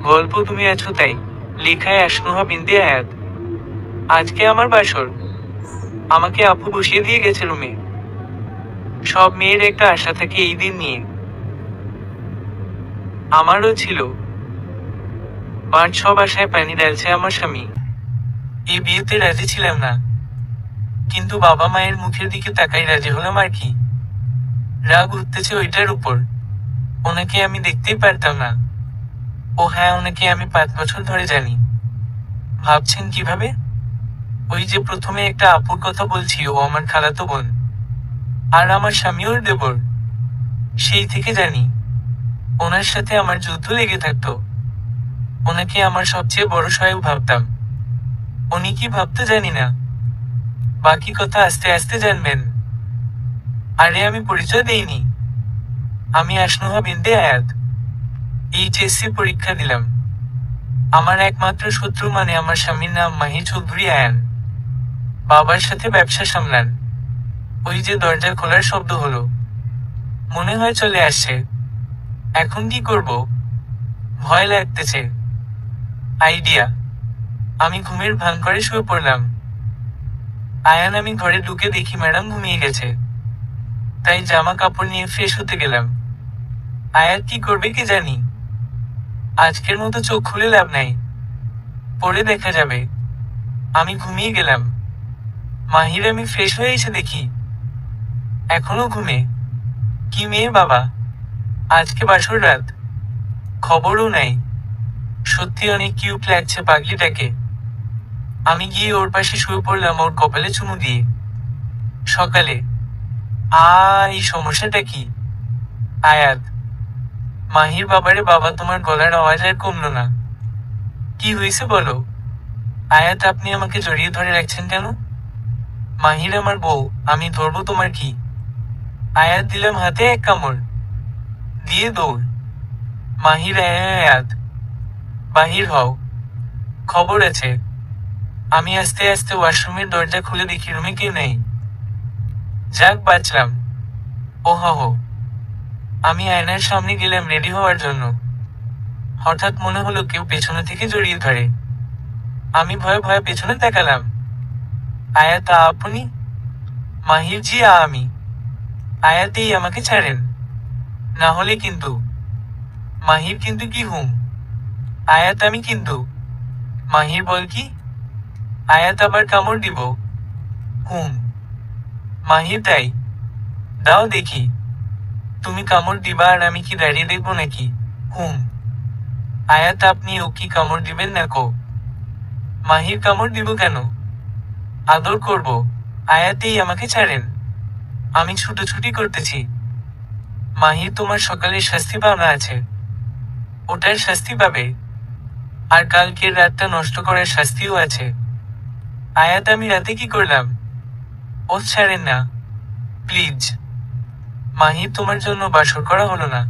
গল্প তুমি আছো তাই। লেখায় আসনুহা বিনতে আয়াত। আজকে আমার বাসর। আমাকে আপু বসিয়ে দিয়ে গেছে রুমে। সব মেয়ের একটা আশা থাকে এই দিন নিয়ে। আমারও ছিল। বাট সব আশায় পানি ঢালছে আমার স্বামী। এই বিয়েতে রাজি ছিলাম না, কিন্তু বাবা মায়ের মুখের দিকে তাকাই রাজি হলাম আর কি। রাগ উঠতেছে ওইটার উপর। ওনাকে আমি দেখতেই পারতাম না। ও হ্যাঁ, ওনাকে আমি 5 বছর ধরে জানি। ভাবছেন কিভাবে? ওই যে প্রথমে একটা আপুর কথা বলছি, ও আমার খালাতো বোন। আর আমার স্বামী ওর দেবর। সেই থেকে জানি। ওনার সাথে আমার যুদ্ধ লেগে থাকতো। ওনাকে আমার সবচেয়ে বড় সহায়ক ভাবতাম। উনি কি ভাবতো জানি না। বাকি কথা আস্তে আস্তে জানবেন। আরে আমি পরিচয় দেইনি। আমি আসনুহা বিনতে আয়াত। এইচএসসি পরীক্ষা দিলাম। আমার একমাত্র শত্রু মানে আমার স্বামীর নাম মাহি চৌধুরী আয়ান। বাবার সাথে ব্যবসা সামলান। ওই যে দরজা খোলার শব্দ হলো, মনে হয় চলে আসছে। এখন কি করব? ভয় লাগতেছে। আইডিয়া। আমি ঘুমের ভান করে শুয়ে পড়লাম। আয়ান আমি ঘরে ঢুকে দেখি ম্যাডাম ঘুমিয়ে গেছে। তাই জামা কাপড় নিয়ে ফ্রেশ হতে গেলাম। আয়াত কি করবে কে জানি। আজকের মতো চোখ খুলে লাভ নাই। পরে দেখা যাবে। আমি ঘুমিয়ে গেলাম। মাহির আমি ফ্রেশ হয়ে এসে দেখি এখনো ঘুমে। কি মেয়ে বাবা! আজকে বাসর রাত। খবরও নাই। সত্যি অনেক কিউট লাগছে পাগলিটাকে। আমি গিয়ে ওর পাশে শুয়ে পড়লাম, ওর কপালে চুমু দিয়ে। সকালে এই সমস্যাটা কি? আয়াত। মাহির বাবারে বাবা, তোমার গলার আওয়াজ আর কমলো না। কি হয়েছে বলো? আয়াত, আপনি আমাকে জড়িয়ে ধরে রাখছেন কেন? মাহির আমার বউ, আমি ধরবো তোমার কি? আয়াত দিলাম হাতে এক কামড়। দিয়ে দৌড়। মাহির আয়াত, বাহির হও। খবর আছে। আমি আস্তে আস্তে ওয়াশরুমের দরজা খুলে দেখি রুমে কেউ নেই। যাক বাঁচলাম। হো। আমি আয়নার সামনে গেলাম রেডি হওয়ার জন্য। হঠাৎ মনে হলো কেউ পেছনে থেকে জড়িয়ে ধরে। আমি ভয়ে ভয়ে পেছনে তাকালাম। আয়াত, আপনি? মাহির, জি আমি। আয়াতেই আমাকে ছাড়েন, না হলে কিন্তু। মাহির, কিন্তু কি হুম? আয়াত, আমি কিন্তু। মাহির, বল কি? আয়াত, আবার কামড় দিব। হুম। মাহির, তাই? দাও দেখি। তুমি কামড় দিবা আর আমি কি দাঁড়িয়ে দেখবো নাকি? হুম। আয়াত, আপনি ও কি কামড় দিবেন না কো? মাহির, কামড় দিব কেন? আদর করব। আয়াতেই আমাকে ছাড়েন। আমি ছুটোছুটি করতেছি। মাহির, তোমার সকালে শাস্তি পাওনা আছে। ওটার শাস্তি পাবে। আর কালকের রাতটা নষ্ট করার শাস্তিও আছে। আয়াত, আমি রাতে কি করলাম? ও ছাড়েন না, প্লিজ। মাহির, তোমার জন্য বাসর করা হলো না।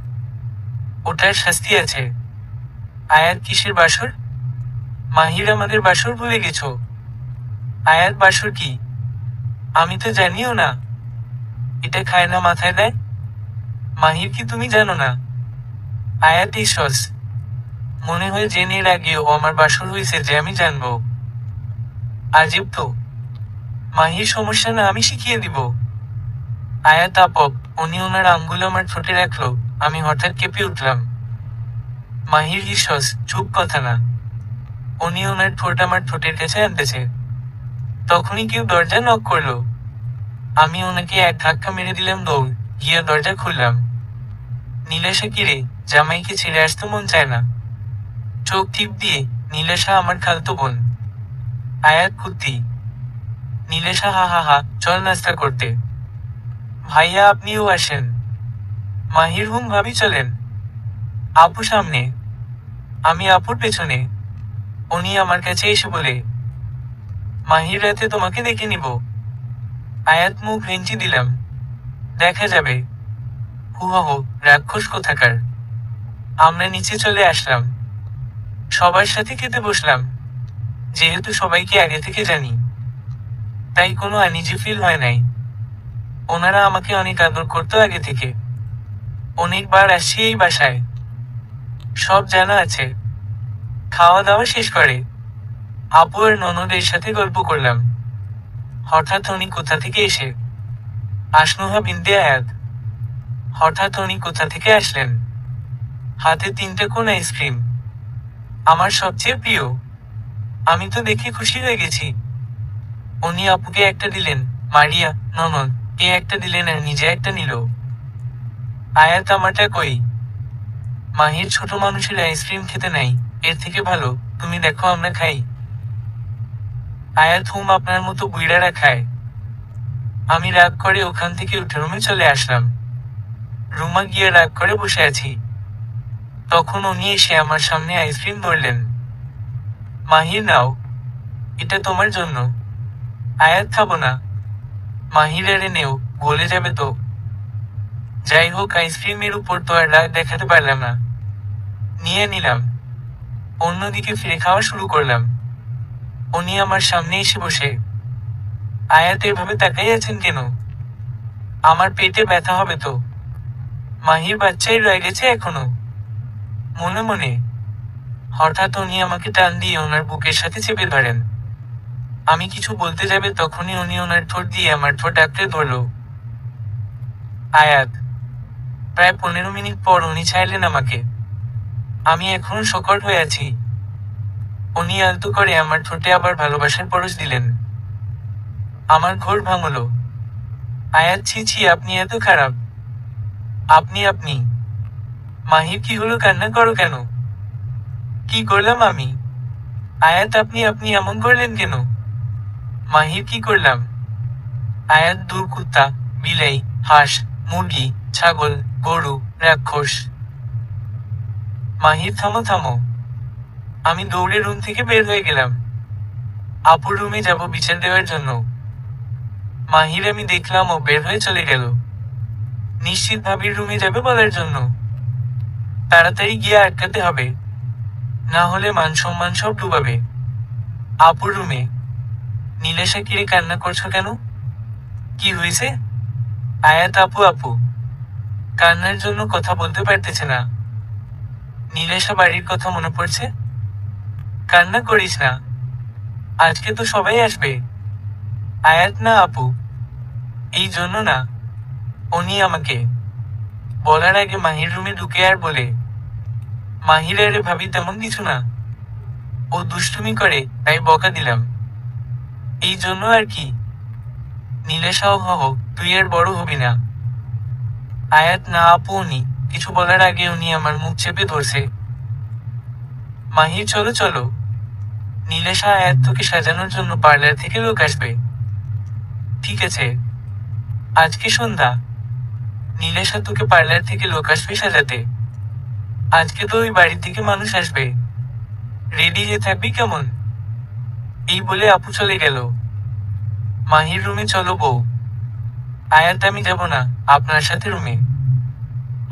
ওটার শাস্তি আছে। আয়াত, কিসের বাসর? মাহির, আমাদের বাসর ভুলে গেছো? আয়াত, বাসর কি? আমি তো জানিও না। এটা খায় না, মাথায় দেয়। মাহির, কি তুমি জানো না? আয়াত, ঈশ্বর, মনে হয় জেনের আগে ও আমার বাসর হয়েছে যে আমি জানবো। আজীব তো। মাহির, সমস্যা না, আমি শিখিয়ে দিব। আয়াত আপক, উনি ওনার আঙ্গুল আমার ঠোঁটে রাখলো। আমি হঠাৎ কেঁপে উঠলাম। মাহির, ঈশ্বর, চুপ, কথা না। উনি ওনার ঠোঁট আমার ঠোঁটের কাছে আনতেছে। তখনই কেউ দরজা নক করলো। আমি ওনাকে এক ধাক্কা মেরে দিলাম, দৌড় গিয়ে দরজা খুললাম। নীলাশা, কিরে, জামাইকে ছেড়ে আসতে মন চায় না? চোখ টিপ দিয়ে, নীলাশা আমার খালতো বোন। আয়াত, কুত্তি। নীলাশা, হা হা হা, চল নাস্তা করতে। ভাইয়া, আপনিও আসেন। মাহির, হুম ভাবি, চলেন। আপু সামনে, আমি আপুর পেছনে। উনি আমার কাছে এসে বলে, মাহির, রাতে তোমাকে দেখে নিব। আয়াত, মুখ ভেঙচি দিলাম। দেখা যাবে। হুহ, রাক্ষস কোথাকার। আমরা নিচে চলে আসলাম। সবার সাথে খেতে বসলাম। যেহেতু সবাইকে আগে থেকে জানি, তাই কোনো আনইজি ফিল হয় নাই। ওনারা আমাকে অনেক আদর করতো আগে থেকে। অনেকবার আসছি এই বাসায়। সব জানা আছে। খাওয়া দাওয়া শেষ করে আপু আর ননদের সাথে গল্প করলাম। হঠাৎ উনি কোথা থেকে এসে আসনুহা বিনতে আয়াত। হঠাৎ উনি কোথা থেকে আসলেন? হাতে 3টা কোন আইসক্রিম, আমার সবচেয়ে প্রিয়। আমি তো দেখে খুশি হয়ে গেছি। উনি আপুকে একটা দিলেন, মারিয়া, ননদ এ একটা দিলেন আর নিজে একটা নিল। আয়াত আমারটা কই? মাহির ছোট মানুষের আইসক্রিম খেতে নাই, এর থেকে ভালো তুমি দেখো আমরা খাই। আয়াত হুম আপনার মতো বুইড়ারা খায়। আমি রাগ করে ওখান থেকে উঠে রুমে চলে আসলাম। রুমা গিয়ে রাগ করে বসে আছি। তখন উনি এসে আমার সামনে আইসক্রিম ধরলেন। মাহির নাও, এটা তোমার জন্য। আয়াত খাবো না। মাহির আরে নেও, গলে যাবে তো। যাই হোক আইসক্রিমের উপর তো আর রাগ দেখাতে পারলাম না, নিয়ে নিলাম। অন্যদিকে ফিরে খাওয়া শুরু করলাম। উনি আমার সামনে এসে বসে। আয়াত এভাবে তাকাই আছেন কেন? আমার পেটে ব্যথা হবে তো। মাহির বাচ্চাই রয়ে গেছে এখনো, মনে মনে। হঠাৎ উনি আমাকে টান দিয়ে ওনার বুকের সাথে চেপে ধরেন। আমি কিছু বলতে যাবে তখনই উনি ওনার ঠোঁট দিয়ে আমার ঠোঁট আঁকড়ে ধরল। আয়াত। প্রায় 15 মিনিট পর উনি ছাড়লেন আমাকে। আমি এখনো শকট হয়ে আছি। উনি আলতো করে আমার ঠোঁটে আবার ভালোবাসার পরশ দিলেন। আমার ঘোর ভাঙল। আয়াত ছি ছি আপনি এত খারাপ। আপনি মাহির কি হলো, কান্না করো কেন? কি করলাম আমি? আয়াত আপনি এমন করলেন কেন? মাহির কি করলাম? আয়াত দূর কুত্তা, বিলাই, হাঁস, মুরগি, ছাগল, গরু, রাক্ষস। মাহির থামো থামো। আমি দৌড়ে রুম থেকে বের হয়ে গেলাম। আপুর রুমে যাব বিচার দেওয়ার জন্য। মাহির আমি দেখলাম ও বের হয়ে চলে গেল। নিশ্চিত ভাবির রুমে যাবে বলার জন্য। তাড়াতাড়ি গিয়ে আটকাতে হবে, না হলে মান সম্মান সব ডুবাবে। আপুর রুমে। নীলেশা কিরে কান্না করছো কেন? কি হয়েছে? আয়াত আপু কান্নার জন্য কথা বলতে পারতেছে না। নীলেশা বাড়ির কথা মনে পড়ছে? কান্না করিস না, আজকে তো সবাই আসবে। আয়াত না আপু, এই জন্য না। উনি আমাকে বলার আগে মাহির রুমে ঢুকে আর বলে, মাহির আরে ভাবি তেমন কিছু না, ও দুষ্টুমি করে তাই বকা দিলাম, এই জন্য আর কি। নীলেশাও হহ তুই আর বড় হবি না। আয়াত না আপু উনি কিছু বলার আগে উনি আমার মুখ চেপে ধরছে। মাহির চলো চলো। নীলেশা আয়াত তোকে সাজানোর জন্য পার্লার থেকে লোক আসবে। ঠিক আছে, আজকে সন্ধ্যা। নীলেশা তোকে পার্লার থেকে লোক আসবে সাজাতে। আজকে তো ওই বাড়ি থেকে মানুষ আসবে, রেডি হয়ে থাকবি কেমন? এই বলে আপু চলে গেল। মাহির রুমে চলো বউ। আয়াত আমি যাব না আপনার সাথে রুমে।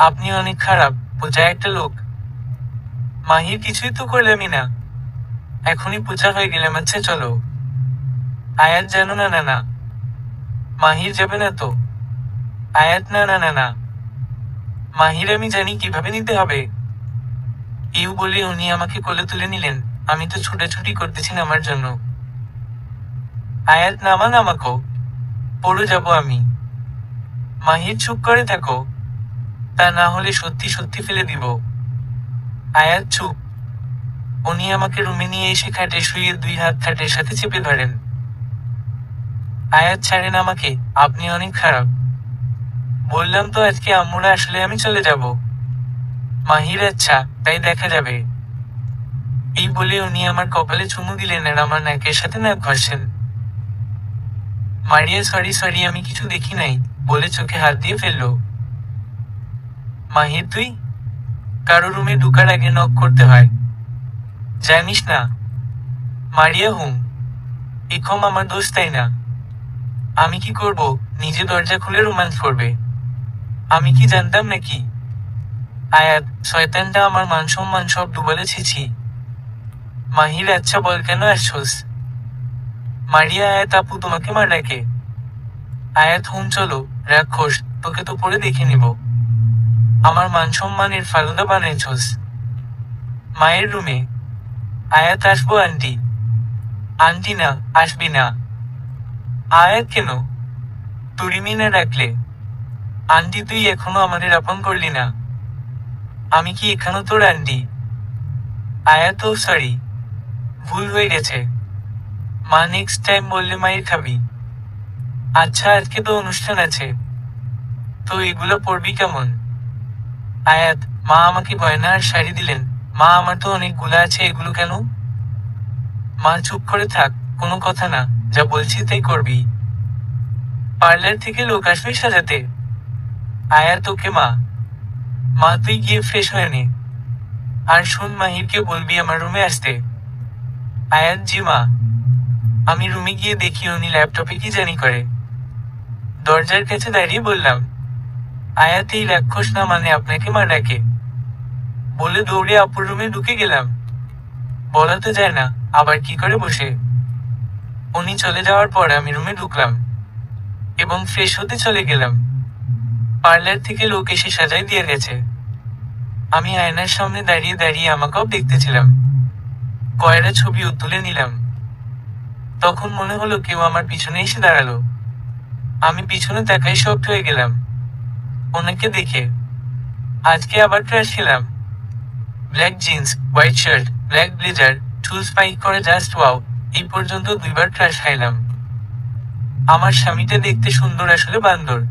আপনি অনেক খারাপ, পূজা একটা লোক। মাহির কিছুই তো করলামই না, এখনই পূজা হয়ে গেলাম। আচ্ছা চলো। আয়াত জানো না না না। মাহির যাবে না তো? আয়াত না না না না। মাহির আমি জানি কিভাবে নিতে হবে। ইউ বলে উনি আমাকে কোলে তুলে নিলেন। আমি তো ছুটাছুটি করতেছি নামার জন্য। আয়াত নামা নামাকো, পড়ে যাব আমি। মাহির চুপ করে থাকো, তা না হলে সত্যি সত্যি ফেলে দিব। আয়াত চুপ। উনি আমাকে রুমে নিয়ে এসে খাটে শুয়ে 2 হাত খাটের সাথে চেপে ধরেন। আয়াত ছাড়েন আমাকে, আপনি অনেক খারাপ। বললাম তো আজকে আম্মুরা আসলে আমি চলে যাব। মাহির আচ্ছা, তাই দেখা যাবে। এই বলে উনি আমার কপালে চুমু দিলেন আর আমার নাকের সাথে নাক ঘষেন। মারিয়া সরি সরি আমি কিছু দেখি নাই বলে চোখে হাত দিয়ে ফেললো। মাহির তুই? কারো রুমে ঢুকার আগে নক করতে হয়, জানিস না? মারিয়া হুম। এখম আমার দোষ তাই না? আমি কি করব, নিজে দরজা খুলে রোমান্স করবে? আমি কি জানতাম নাকি? আয়াত শয়তানটা আমার মান সম্মান সব ডুবালে ছিছি। মাহির আচ্ছা বল কেন আসছোস? মারিয়া আয়াত আপু তোমাকে মার ডাকে। আয়াত হুম চলো, রাক্ষস তোকে তো পরে দেখে নিব। আমার মান সম্মানের ফালুদা বানাইছোস। মায়ের রুমে। আয়াত, আসবো আন্টি। আন্টি না, আসবি না। আয়াত, কেন? তুরিমি না ডাকলে? আন্টি, তুই এখনো আমাদের আপন করলি না। আমি কি এখানে তোর আন্টি? আয়াত, ও সরি, ভুল হয়ে গেছে। মা নেক্সট টাইম বললে মায়ের খাবি। আচ্ছা, আজকে তো অনুষ্ঠান আছে, তো এগুলো পরবি কেমন? আয়াত, মা আমাকে গয়না আর শাড়ি দিলেন। মা, আমার তো অনেকগুলো আছে, এগুলো কেন? মা, চুপ করে থাক, কোনো কথা না, যা বলছি তাই করবি। পার্লার থেকে লোক আসবে সাজাতে। আয়াত, ওকে মা। মা, তুই গিয়ে ফ্রেশ হয়ে নে। আর শোন, মাহিরকে বলবি আমার রুমে আসতে। আয়াত, জি মা। আমি রুমে গিয়ে দেখি উনি ল্যাপটপে কি জানি করে। দরজার কাছে দাঁড়িয়ে বললাম, আয়াত, এই রাক্ষস না মানে আপনাকে মা ডাকে। বলে দৌড়ে আপুর রুমে ঢুকে গেলাম। বলা তো যায় না, আবার কি করে বসে। উনি চলে যাওয়ার পর আমি রুমে ঢুকলাম এবং ফ্রেশ হতে চলে গেলাম। পার্লার থেকে লোক এসে সাজাই দিয়ে গেছে। আমি আয়নার সামনে দাঁড়িয়ে দাঁড়িয়ে আমাকেও দেখতেছিলাম। কয়টা ছবিও তুলে নিলাম। তখন মনে হলো কেউ আমার পিছনে এসে দাঁড়ালো। আমি পিছনে তাকাই শক্ট হয়ে গেলাম ওনাকে দেখে। আজকে আবার ট্রাশ খেলাম। Black jeans, white shirt, black blazer, চুল স্পাইক করে জাস্ট ওয়াও। এই পর্যন্ত 2বার ট্রাশ খাইলাম। আমার স্বামীটা দেখতে সুন্দর, আসলে বান্দর।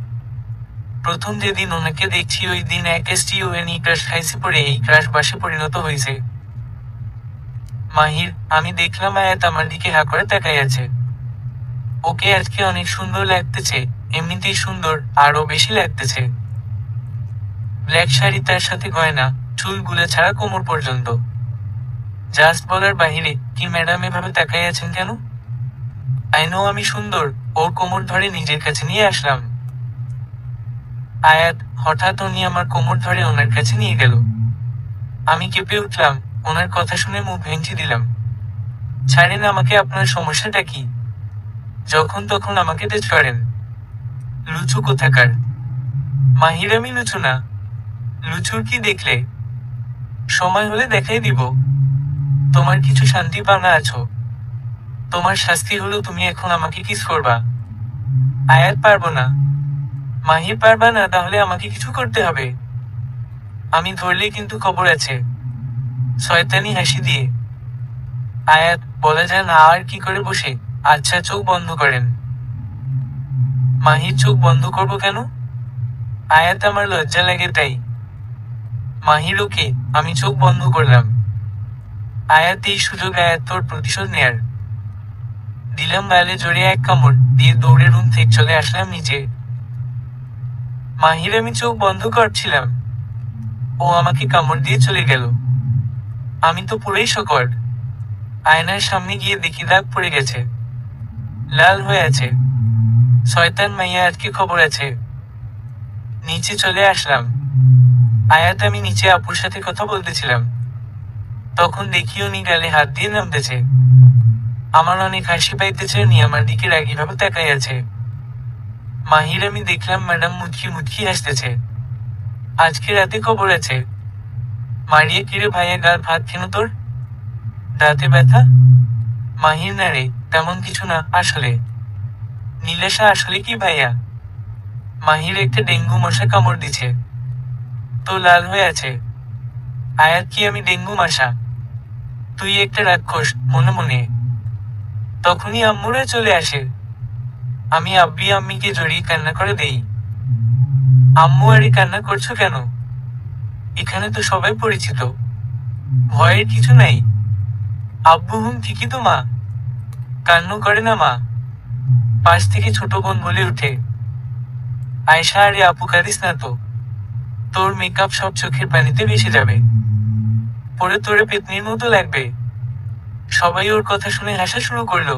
প্রথম যেদিন ওনাকে দেখছি ওই দিন এক STUNE ক্রাশ খাইছি, পরে এই ক্রাশ বাসে পরিণত হয়েছে। মাহির, আমি দেখলাম আয়াত আমার দিকে হা করে তাকাই আছে। ওকে আজকে অনেক সুন্দর লাগতেছে, এমনিতেই সুন্দর, আরো বেশি লাগতেছে। ব্ল্যাক শাড়ি, তার সাথে গয়না, চুলগুলো ছাড়া কোমর পর্যন্ত। জাস্ট বলার বাহিরে, কি ম্যাডাম এভাবে তাকাই আছেন কেন? আই নো আমি সুন্দর। ওর কোমর ধরে নিজের কাছে নিয়ে আসলাম। আয়াত, হঠাৎ উনি আমার কোমর ধরে ওনার কাছে নিয়ে গেল। আমি কেঁপে উঠলাম, ওনার কথা শুনে মুখ ভেঙচি দিলাম। ছাড়েন আমাকে, আপনার সমস্যাটা কি? যখন তখন আমাকে টেচ করেন। লুচু কোথাকার। মাহির, আমি লুচু না। লুচুর কি দেখলে? সময় হলে দেখাই দিব। তোমার কিছু শান্তি পাওনা আছো। তোমার শাস্তি হলো তুমি এখন আমাকে কিস করবা। আয়াত, পারবো না। মাহির, পারবা না? তাহলে আমাকে কিছু করতে হবে। আমি ধরলে কিন্তু খবর আছে। শয়তানি হাসি দিয়ে। আয়াত, বলা যায় না আর কি করে বসে। আচ্ছা, চোখ বন্ধ করেন। মাহির, চোখ বন্ধ করবো কেন? আয়াত, আমার লজ্জা লাগে তাই। মাহির, ওকে, আমি চোখ বন্ধ করলাম। আয়াত, এই সুযোগ আয়াত তোর প্রতিশোধ নেয়ার। দিলাম গালে জোরে এক কামড় দিয়ে দৌড়ে রুম থেকে চলে আসলাম নিচে। মাহির, আমি চোখ বন্ধ করছিলাম, ও আমাকে কামড় দিয়ে চলে গেল। আমি তো পুরোই শকট। আয়নার সামনে গিয়ে দেখি দাগ পড়ে গেছে, লাল হয়ে আছে। শয়তান মাইয়া, আজকে খবর আছে। নিচে চলে আসলাম। আয়াত, আমি নিচে আপুর সাথে কথা বলতেছিলাম, তখন দেখি উনি গালে হাত দিয়ে নামতেছে। আমার অনেক হাসি পাইতেছে, উনি আমার দিকে রাগি ভাবে তাকাই আছে। মাহির, আমি দেখলাম ম্যাডাম মুচকি মুচকি হাসতেছে। আজকে রাতে খবর আছে। মারিয়ে, কিরে ভাইয়া, গাল ভাত কেন তোর? দাঁতে ব্যথা? মাহির, না রে, তেমন কিছু না আসলে। নীলেশা, আসলে কি ভাইয়া? মাহির, একটা ডেঙ্গু মশা কামড় দিছে, তো লাল হয়ে আছে। আয়াত, কি আমি ডেঙ্গু মশা? তুই একটা রাক্ষস মনে মনে। তখনই আম্মুরা চলে আসে। আমি আব্বি আম্মিকে জড়িয়ে কান্না করে দেই। আম্মু, আরে কান্না করছো কেন? এখানে তো সবাই পরিচিত, ভয়ের কিছু নাই। আব্বু, হুম ঠিকই তো মা, কান্না করে না মা। পাশ থেকে ছোট বোন বলে উঠে, আয়শা, আরে আপু কাঁদিস না তো, তোর মেকআপ সব চোখের পানিতে ভেসে যাবে, পরে তোরে পেতনির মতো লাগবে। সবাই ওর কথা শুনে হাসা শুরু করলো।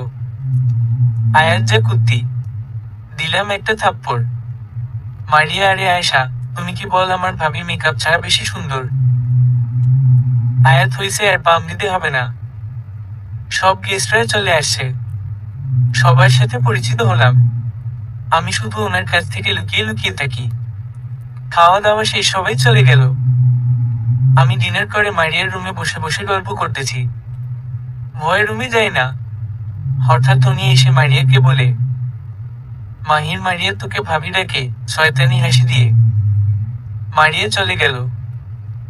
আয়াত, যা কুত্তি। দিলাম একটা থাপ্পড়। মারিয়া, আরে আয়েশা, তুমি কি বল আমার ভাবি মেকআপ ছাড়া বেশি সুন্দর? আয়াত, হইছে, আর পাম দিতে হবে না। সব গেস্টরা চলে আসছে, সবার সাথে পরিচিত হলাম। আমি শুধু ওনার কাছ থেকে লুকিয়ে লুকিয়ে থাকি। খাওয়া দাওয়া শেষ, সবাই চলে গেল। আমি ডিনার করে মারিয়ার রুমে বসে বসে গল্প করতেছি। ভয়ে রুমে যাই না। হঠাৎ উনি এসে মারিয়াকে বলে, মাহির, মারিয়া তোকে ভাবি ডাকে, শয়তানি হাসি দিয়ে। মারিয়া চলে গেল।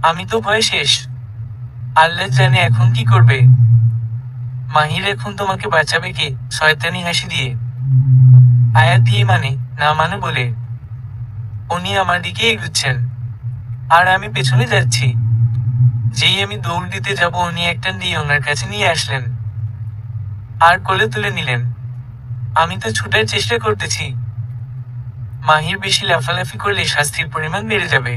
আমি তো ভয়ে শেষ। আল্লাহ জানে এখন কি করবে। মাহির এখন তোমাকে বাঁচাবে কে, শয়তানি হাসি দিয়ে? আয়াত দিয়ে মানে না মানে বলে উনি আমার দিকে এগুচ্ছেন, আর আমি পেছনে যাচ্ছি। যেই আমি দৌড় দিতে যাব উনি একটা দিয়ে ওনার কাছে নিয়ে আসলেন আর কোলে তুলে নিলেন। আমি তো ছুটার চেষ্টা করতেছি। মাহির বেশি লাফালাফি করলে শাস্তির পরিমাণ বেড়ে যাবে।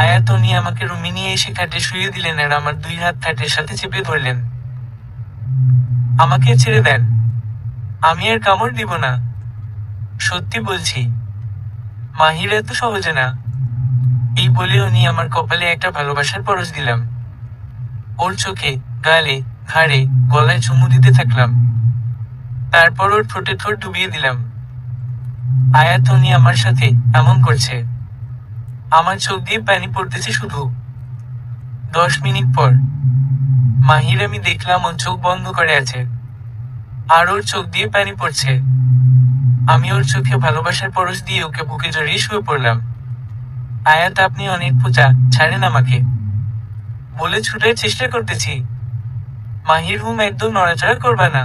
আয়াত উনি আমাকে রুমে নিয়ে এসে খাটে শুয়ে দিলেন আর আমার 2 হাত খাটের সাথে চেপে ধরলেন। আমাকে ছেড়ে দেন, আমি আর কামড় দিব না। সত্যি বলছি, মাহির এত সহজে না। এই বলে উনি আমার কপালে একটা ভালোবাসার পরশ দিলাম। ওর চোখে, গালে, ঘাড়ে, গলায় চুমু দিতে থাকলাম। তারপর ওর ঠোঁটে ঠোঁট ডুবিয়ে দিলাম। আয়াত উনি আমার সাথে এমন করছে, আমার চোখ দিয়ে পানি পড়তেছে শুধু। 10 মিনিট পর মাহির আমি দেখলাম ওর চোখ বন্ধ করে আছে, আর ওর চোখ দিয়ে পানি পড়ছে। আমি ওর চোখে ভালোবাসার পরশ দিয়ে ওকে বুকে জড়িয়ে শুয়ে পড়লাম। আয়াত, আপনি অনেক পূজা, ছাড়েন আমাকে, বলে ছুটার চেষ্টা করতেছি। মাহির, হুম, একদম নড়াচড়া করবা না।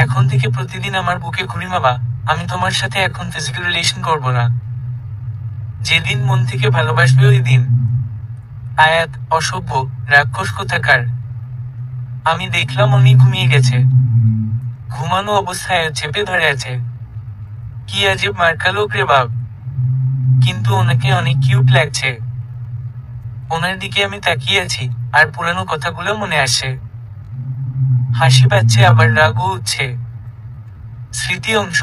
এখন থেকে প্রতিদিন আমার বুকে ঘুরিমাবা। আমি তোমার সাথে এখন ফিজিক্যাল রিলেশন করব না। যেদিন মন থেকে ভালোবাসবে ওই দিন। আয়াত, অসভ্য, রাক্ষস কোথাকার। আমি দেখলাম উনি ঘুমিয়ে গেছে। ঘুমানো অবস্থায় চেপে ধরে আছে। কি আজীব মার্কা লোক রে বাপ। কিন্তু ওনাকে অনেক কিউট লাগছে। ওনার দিকে আমি তাকিয়ে আছি, আর পুরানো কথাগুলো মনে আসে। হাসি পাচ্ছে, আবার রাগও উঠছে। স্মৃতি অংশ।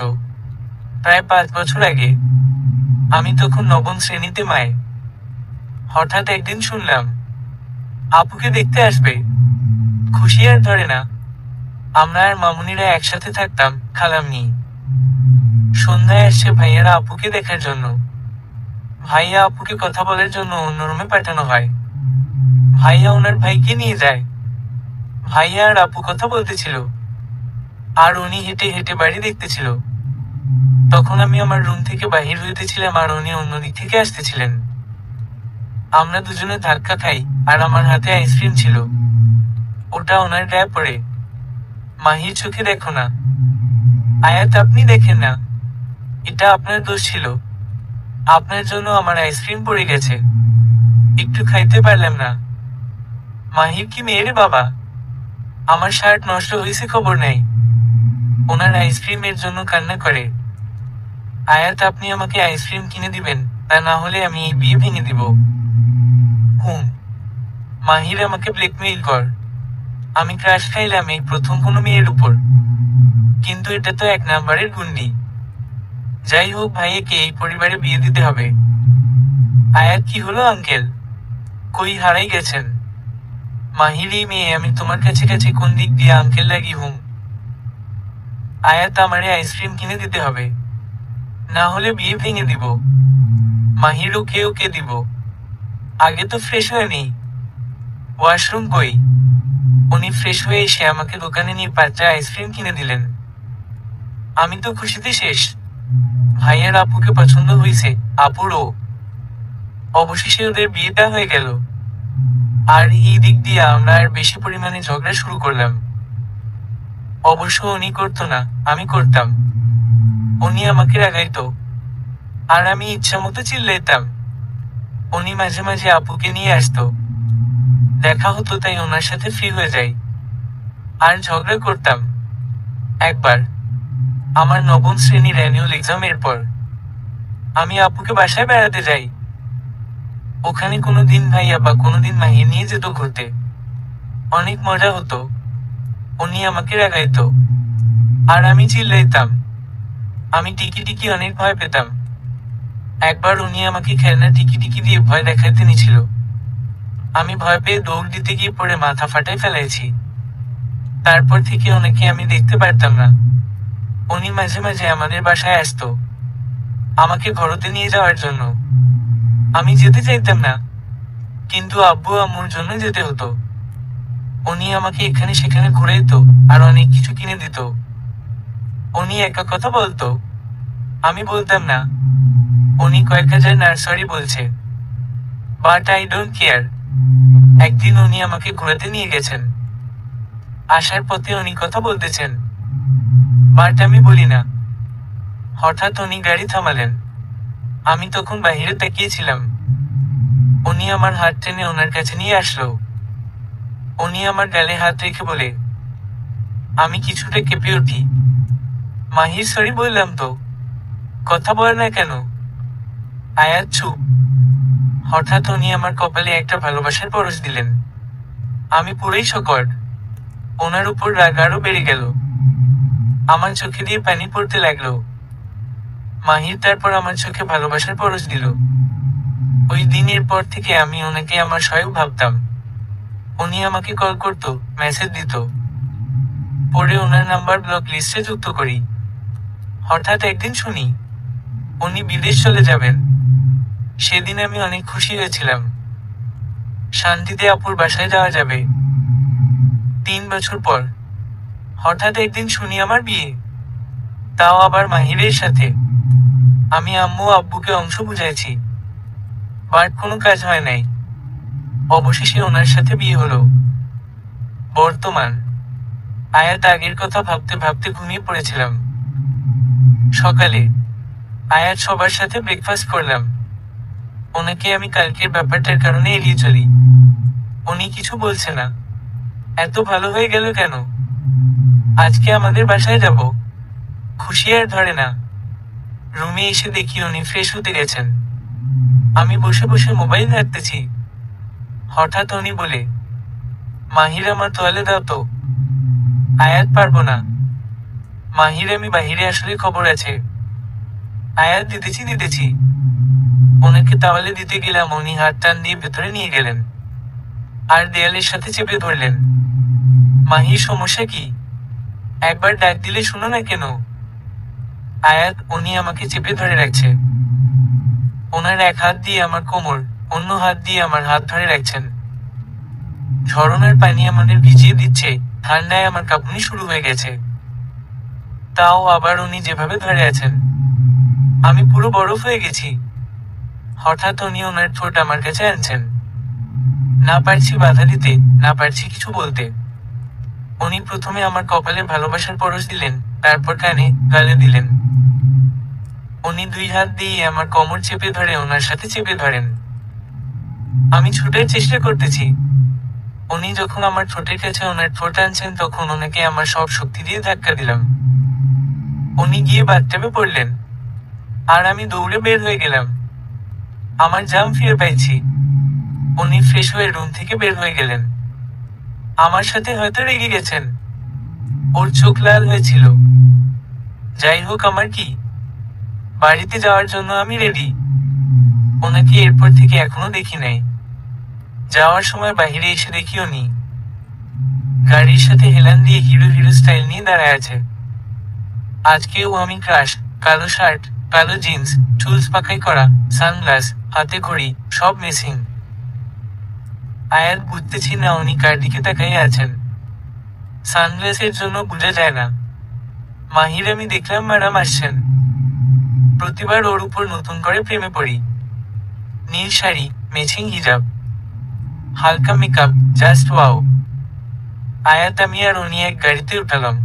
প্রায় 5 বছর আগে আমি তখন 9ম শ্রেণীতে মায়ে। হঠাৎ একদিন শুনলাম আপুকে দেখতে আসবে। খুশি আর ধরে না। আমরা আর মামুনিরা একসাথে থাকতাম, খালাম নিয়ে। সন্ধ্যায় আসছে ভাইয়ারা আপুকে দেখার জন্য। ভাইয়া আপুকে কথা বলার জন্য অন্য রুমে পাঠানো হয়। ভাইয়া ওনার ভাইকে নিয়ে যায়। ভাইয়া আর আপু কথা বলতেছিল, আর উনি হেঁটে হেঁটে বাড়ি দেখতেছিল। তখন আমি আমার রুম থেকে বাহির হইতেছিলাম আর উনি অন্যদিক থেকে আসতেছিলেন। আমরা দুজনে ধাক্কা খাই, আর আমার হাতে আইসক্রিম ছিল। ওটা ওনার গায়ে পড়ে। মাহির, চোখে দেখো না। আয়াত, আপনি দেখেন না। এটা আপনার দোষ ছিল। আপনার জন্য আমার আইসক্রিম পড়ে গেছে। একটু খাইতে পারলাম না। মাহির, কি মেয়ে রে বাবা। আমার শার্ট নষ্ট হয়েছে খবর নাই। ওনার আইসক্রিমের জন্য কান্না করে। আয়াত, আপনি আমাকে আইসক্রিম কিনে দিবেন, তা না হলে আমি এই বিয়ে ভেঙে দিব। হুম। মাহির, আমাকে ব্ল্যাকমেইল কর। আমি ক্রাশ খাইলাম এই প্রথম কোনো মেয়ের উপর। কিন্তু এটা তো 1 নাম্বারের গুন্ডি। যাই হোক, ভাইয়াকে এই পরিবারে বিয়ে দিতে হবে। আয়াত, কি হলো আঙ্কেল? কই হারাই গেছেন? মাহির, এই মেয়ে আমি তোমার কাছে কাছে কোন দিক দিয়ে আঙ্কেল লাগি হুম? আয়াত, আমারে আইসক্রিম কিনে দিতে হবে, না হলে বিয়ে ভেঙে দিব। মাহির, ওকে ওকে দিব। আগে তো ফ্রেশ হয়ে নেই। ওয়াশরুম কই? উনি ফ্রেশ হয়ে এসে আমাকে দোকানে নিয়ে 5টা আইসক্রিম কিনে দিলেন। আমি তো খুশিতে শেষ। ভাইয়ার আপুকে পছন্দ হয়েছে, আপুরও। অবশেষে ওদের বিয়েটা হয়ে গেল। আর এই দিক দিয়ে আমরা আর বেশি পরিমাণে ঝগড়া শুরু করলাম। অবশ্য উনি করতো না, আমি করতাম। উনি আমাকে রাগাইতো, আর আমি ইচ্ছা মতো চিল্লাইতাম। উনি মাঝে মাঝে আপুকে নিয়ে আসতো। দেখা হতো, তাই ওনার সাথে ফ্রি হয়ে যাই। আর ঝগড়া করতাম। একবার আমার 9ম শ্রেণীর অ্যানুয়াল এক্সামের পর আমি আপুকে বাসায় বেড়াতে যাই। ওখানে কোনোদিন ভাইয়া বা কোনোদিন মাহির নিয়ে যেত ঘুরতে। অনেক মজা হতো। উনি আমাকে রাগাইতো, আর আমি চিল্লাইতাম। আমি টিকি টিকি অনেক ভয় পেতাম। একবার উনি আমাকে খেলনা টিকি টিকি দিয়ে ভয় দেখাইতে নিছিল। আমি ভয় পেয়ে দৌড় দিতে গিয়ে পড়ে মাথা ফাটাই ফেলাইছি। তারপর থেকে ওনাকে আমি দেখতে পারতাম না। উনি মাঝে মাঝে আমাদের বাসায় আসতো, আমাকে ঘরতে নিয়ে যাওয়ার জন্য। আমি যেতে চাইতাম না, কিন্তু আব্বু আম্মুর জন্য যেতে হতো। উনি আমাকে এখানে সেখানে ঘুরে দিত আর অনেক কিছু কিনে দিত। উনি একা কথা বলতো, আমি বলতাম না। উনি কয়েক হাজার নার্সারি বলছে, বাট আই ডোন্ট কেয়ার। একদিন উনি আমাকে ঘোরাতে নিয়ে গেছেন। আসার পথে উনি কথা বলতেছেন, বাট আমি বলি না। হঠাৎ উনি গাড়ি থামালেন। আমি তখন বাহিরে তাকিয়েছিলাম। উনি আমার হাত টেনে ওনার কাছে নিয়ে আসলো। উনি আমার গালে হাত রেখে বলে, আমি কিছুটা কেঁপে উঠি। মাহির সরি বললাম তো, কথা বলে না কেন? আয়াত চুপ। হঠাৎ উনি আমার কপালে একটা ভালোবাসার পরশ দিলেন। আমি পুরোই শকড। ওনার উপর রাগ আরো বেড়ে গেল। আমার চোখে দিয়ে পানি পড়তে লাগলো। মাহির তারপর আমার চোখে ভালোবাসার পরশ দিল। ওই দিনের পর থেকে আমি ওনাকে আমার সহায়ক ভাবতাম। উনি আমাকে কল করতো, মেসেজ দিত। পরে ওনার নাম্বার ব্লক লিস্টে যুক্ত করি। হঠাৎ একদিন শুনি উনি বিদেশ চলে যাবেন। সেদিন আমি অনেক খুশি হয়েছিলাম। শান্তিতে আপুর বাসায় যাওয়া যাবে। 3 বছর পর হঠাৎ একদিন শুনি আমার বিয়ে, তাও আবার মাহিরের সাথে। আমি আম্মু আব্বুকে অংশ বুঝাইছি, বাট কোনো কাজ হয় নাই। অবশেষে ওনার সাথে বিয়ে হলো। বর্তমান। আয়াত আগের কথা ভাবতে ভাবতে ঘুমিয়ে পড়েছিলাম। সকালে আয়াত সবার সাথে ব্রেকফাস্ট করলাম। ওনাকে আমি কালকের ব্যাপারটার কারণে এড়িয়ে চলি। উনি কিছু বলছে না। এত ভালো হয়ে গেল কেন? আজকে আমাদের বাসায় যাব। খুশি আর ধরে না। রুমে এসে দেখি উনি ফ্রেশ হতে গেছেন। আমি বসে বসে মোবাইল ঘাঁটতেছি। হঠাৎ উনি বলে, মাহির আমার তোয়ালে দাও তো। আয়াত পারবো না। মাহির আমি বাহিরে আসলে খবর আছে। আয়াত দিতেছি। ওনাকে তাওয়ালে দিতে গেলাম, উনি হাত টান দিয়ে ভেতরে নিয়ে গেলেন আর দেয়ালের সাথে চেপে ধরলেন। মাহির সমস্যা কি? একবার ডাক দিলে শুনো না কেন? আয়াত, উনি আমাকে চেপে ধরে রাখছে। ওনার এক হাত দিয়ে আমার কোমর, অন্য হাত দিয়ে আমার হাত ধরে রাখছেন। ঝরনার পানি আমাদের ভিজিয়ে দিচ্ছে, ঠান্ডায় আমার কাঁপুনি শুরু হয়ে গেছে। তাও আবার উনি যেভাবে ধরে আছেন, আমি পুরো বরফ হয়ে গেছি। হঠাৎ উনি ওনার ঠোঁট আমার কাছে আনছেন। না পারছি বাধা দিতে, না পারছি কিছু বলতে। উনি প্রথমে আমার কপালে ভালোবাসার পরশ দিলেন, তারপর কানে, গালে দিলেন। উনি 2 হাত দিয়ে আমার কোমর চেপে ধরে ওনার সাথে চেপে ধরেন। আমি ছুটার চেষ্টা করতেছি। উনি যখন আমার ঠোঁটের কাছে ওনার ঠোঁট আনছেন তখন ওনাকে আমার সব শক্তি দিয়ে ধাক্কা দিলাম। উনি গিয়ে বাথটাবে পড়লেন আর আমি দৌড়ে বের হয়ে গেলাম। আমার জাম ফিরে পাইছি। উনি ফ্রেশ হয়ে রুম থেকে বের হয়ে গেলেন। আমার সাথে হয়তো রেগে গেছেন। ওর চোখ লাল হয়েছিল। যাই হোক, আমার কি, বাড়িতে যাওয়ার জন্য আমি রেডি। ওনাকে এরপর থেকে এখনো দেখি নাই। যাওয়ার সময় বাহিরে এসে দেখি উনি গাড়ির সাথে হেলান দিয়ে হিরো হিরো স্টাইল নিয়ে দাঁড়ায় আছে। আজকেও আমি ক্রাশ, কালো শার্ট, কালো জিন্স, চুলস পাকাই করা, সানগ্লাস, হাতে ঘড়ি, সব মিসিং। আয়াত বুঝতেছি না উনি কার দিকে তাকাইয়ে আছেন। সানগ্লাসের জন্য বোঝা যায় না। মাহির আমি দেখলাম ম্যাডাম আসছেন। প্রতিবার ওর উপর নতুন করে প্রেমে পড়ি। নীল শাড়ি, ম্যাচিং হিজাব, হালকা মেকআপ, জাস্ট ওয়াও। আয়াত, আমি আর উনি এক গাড়িতে উঠালাম।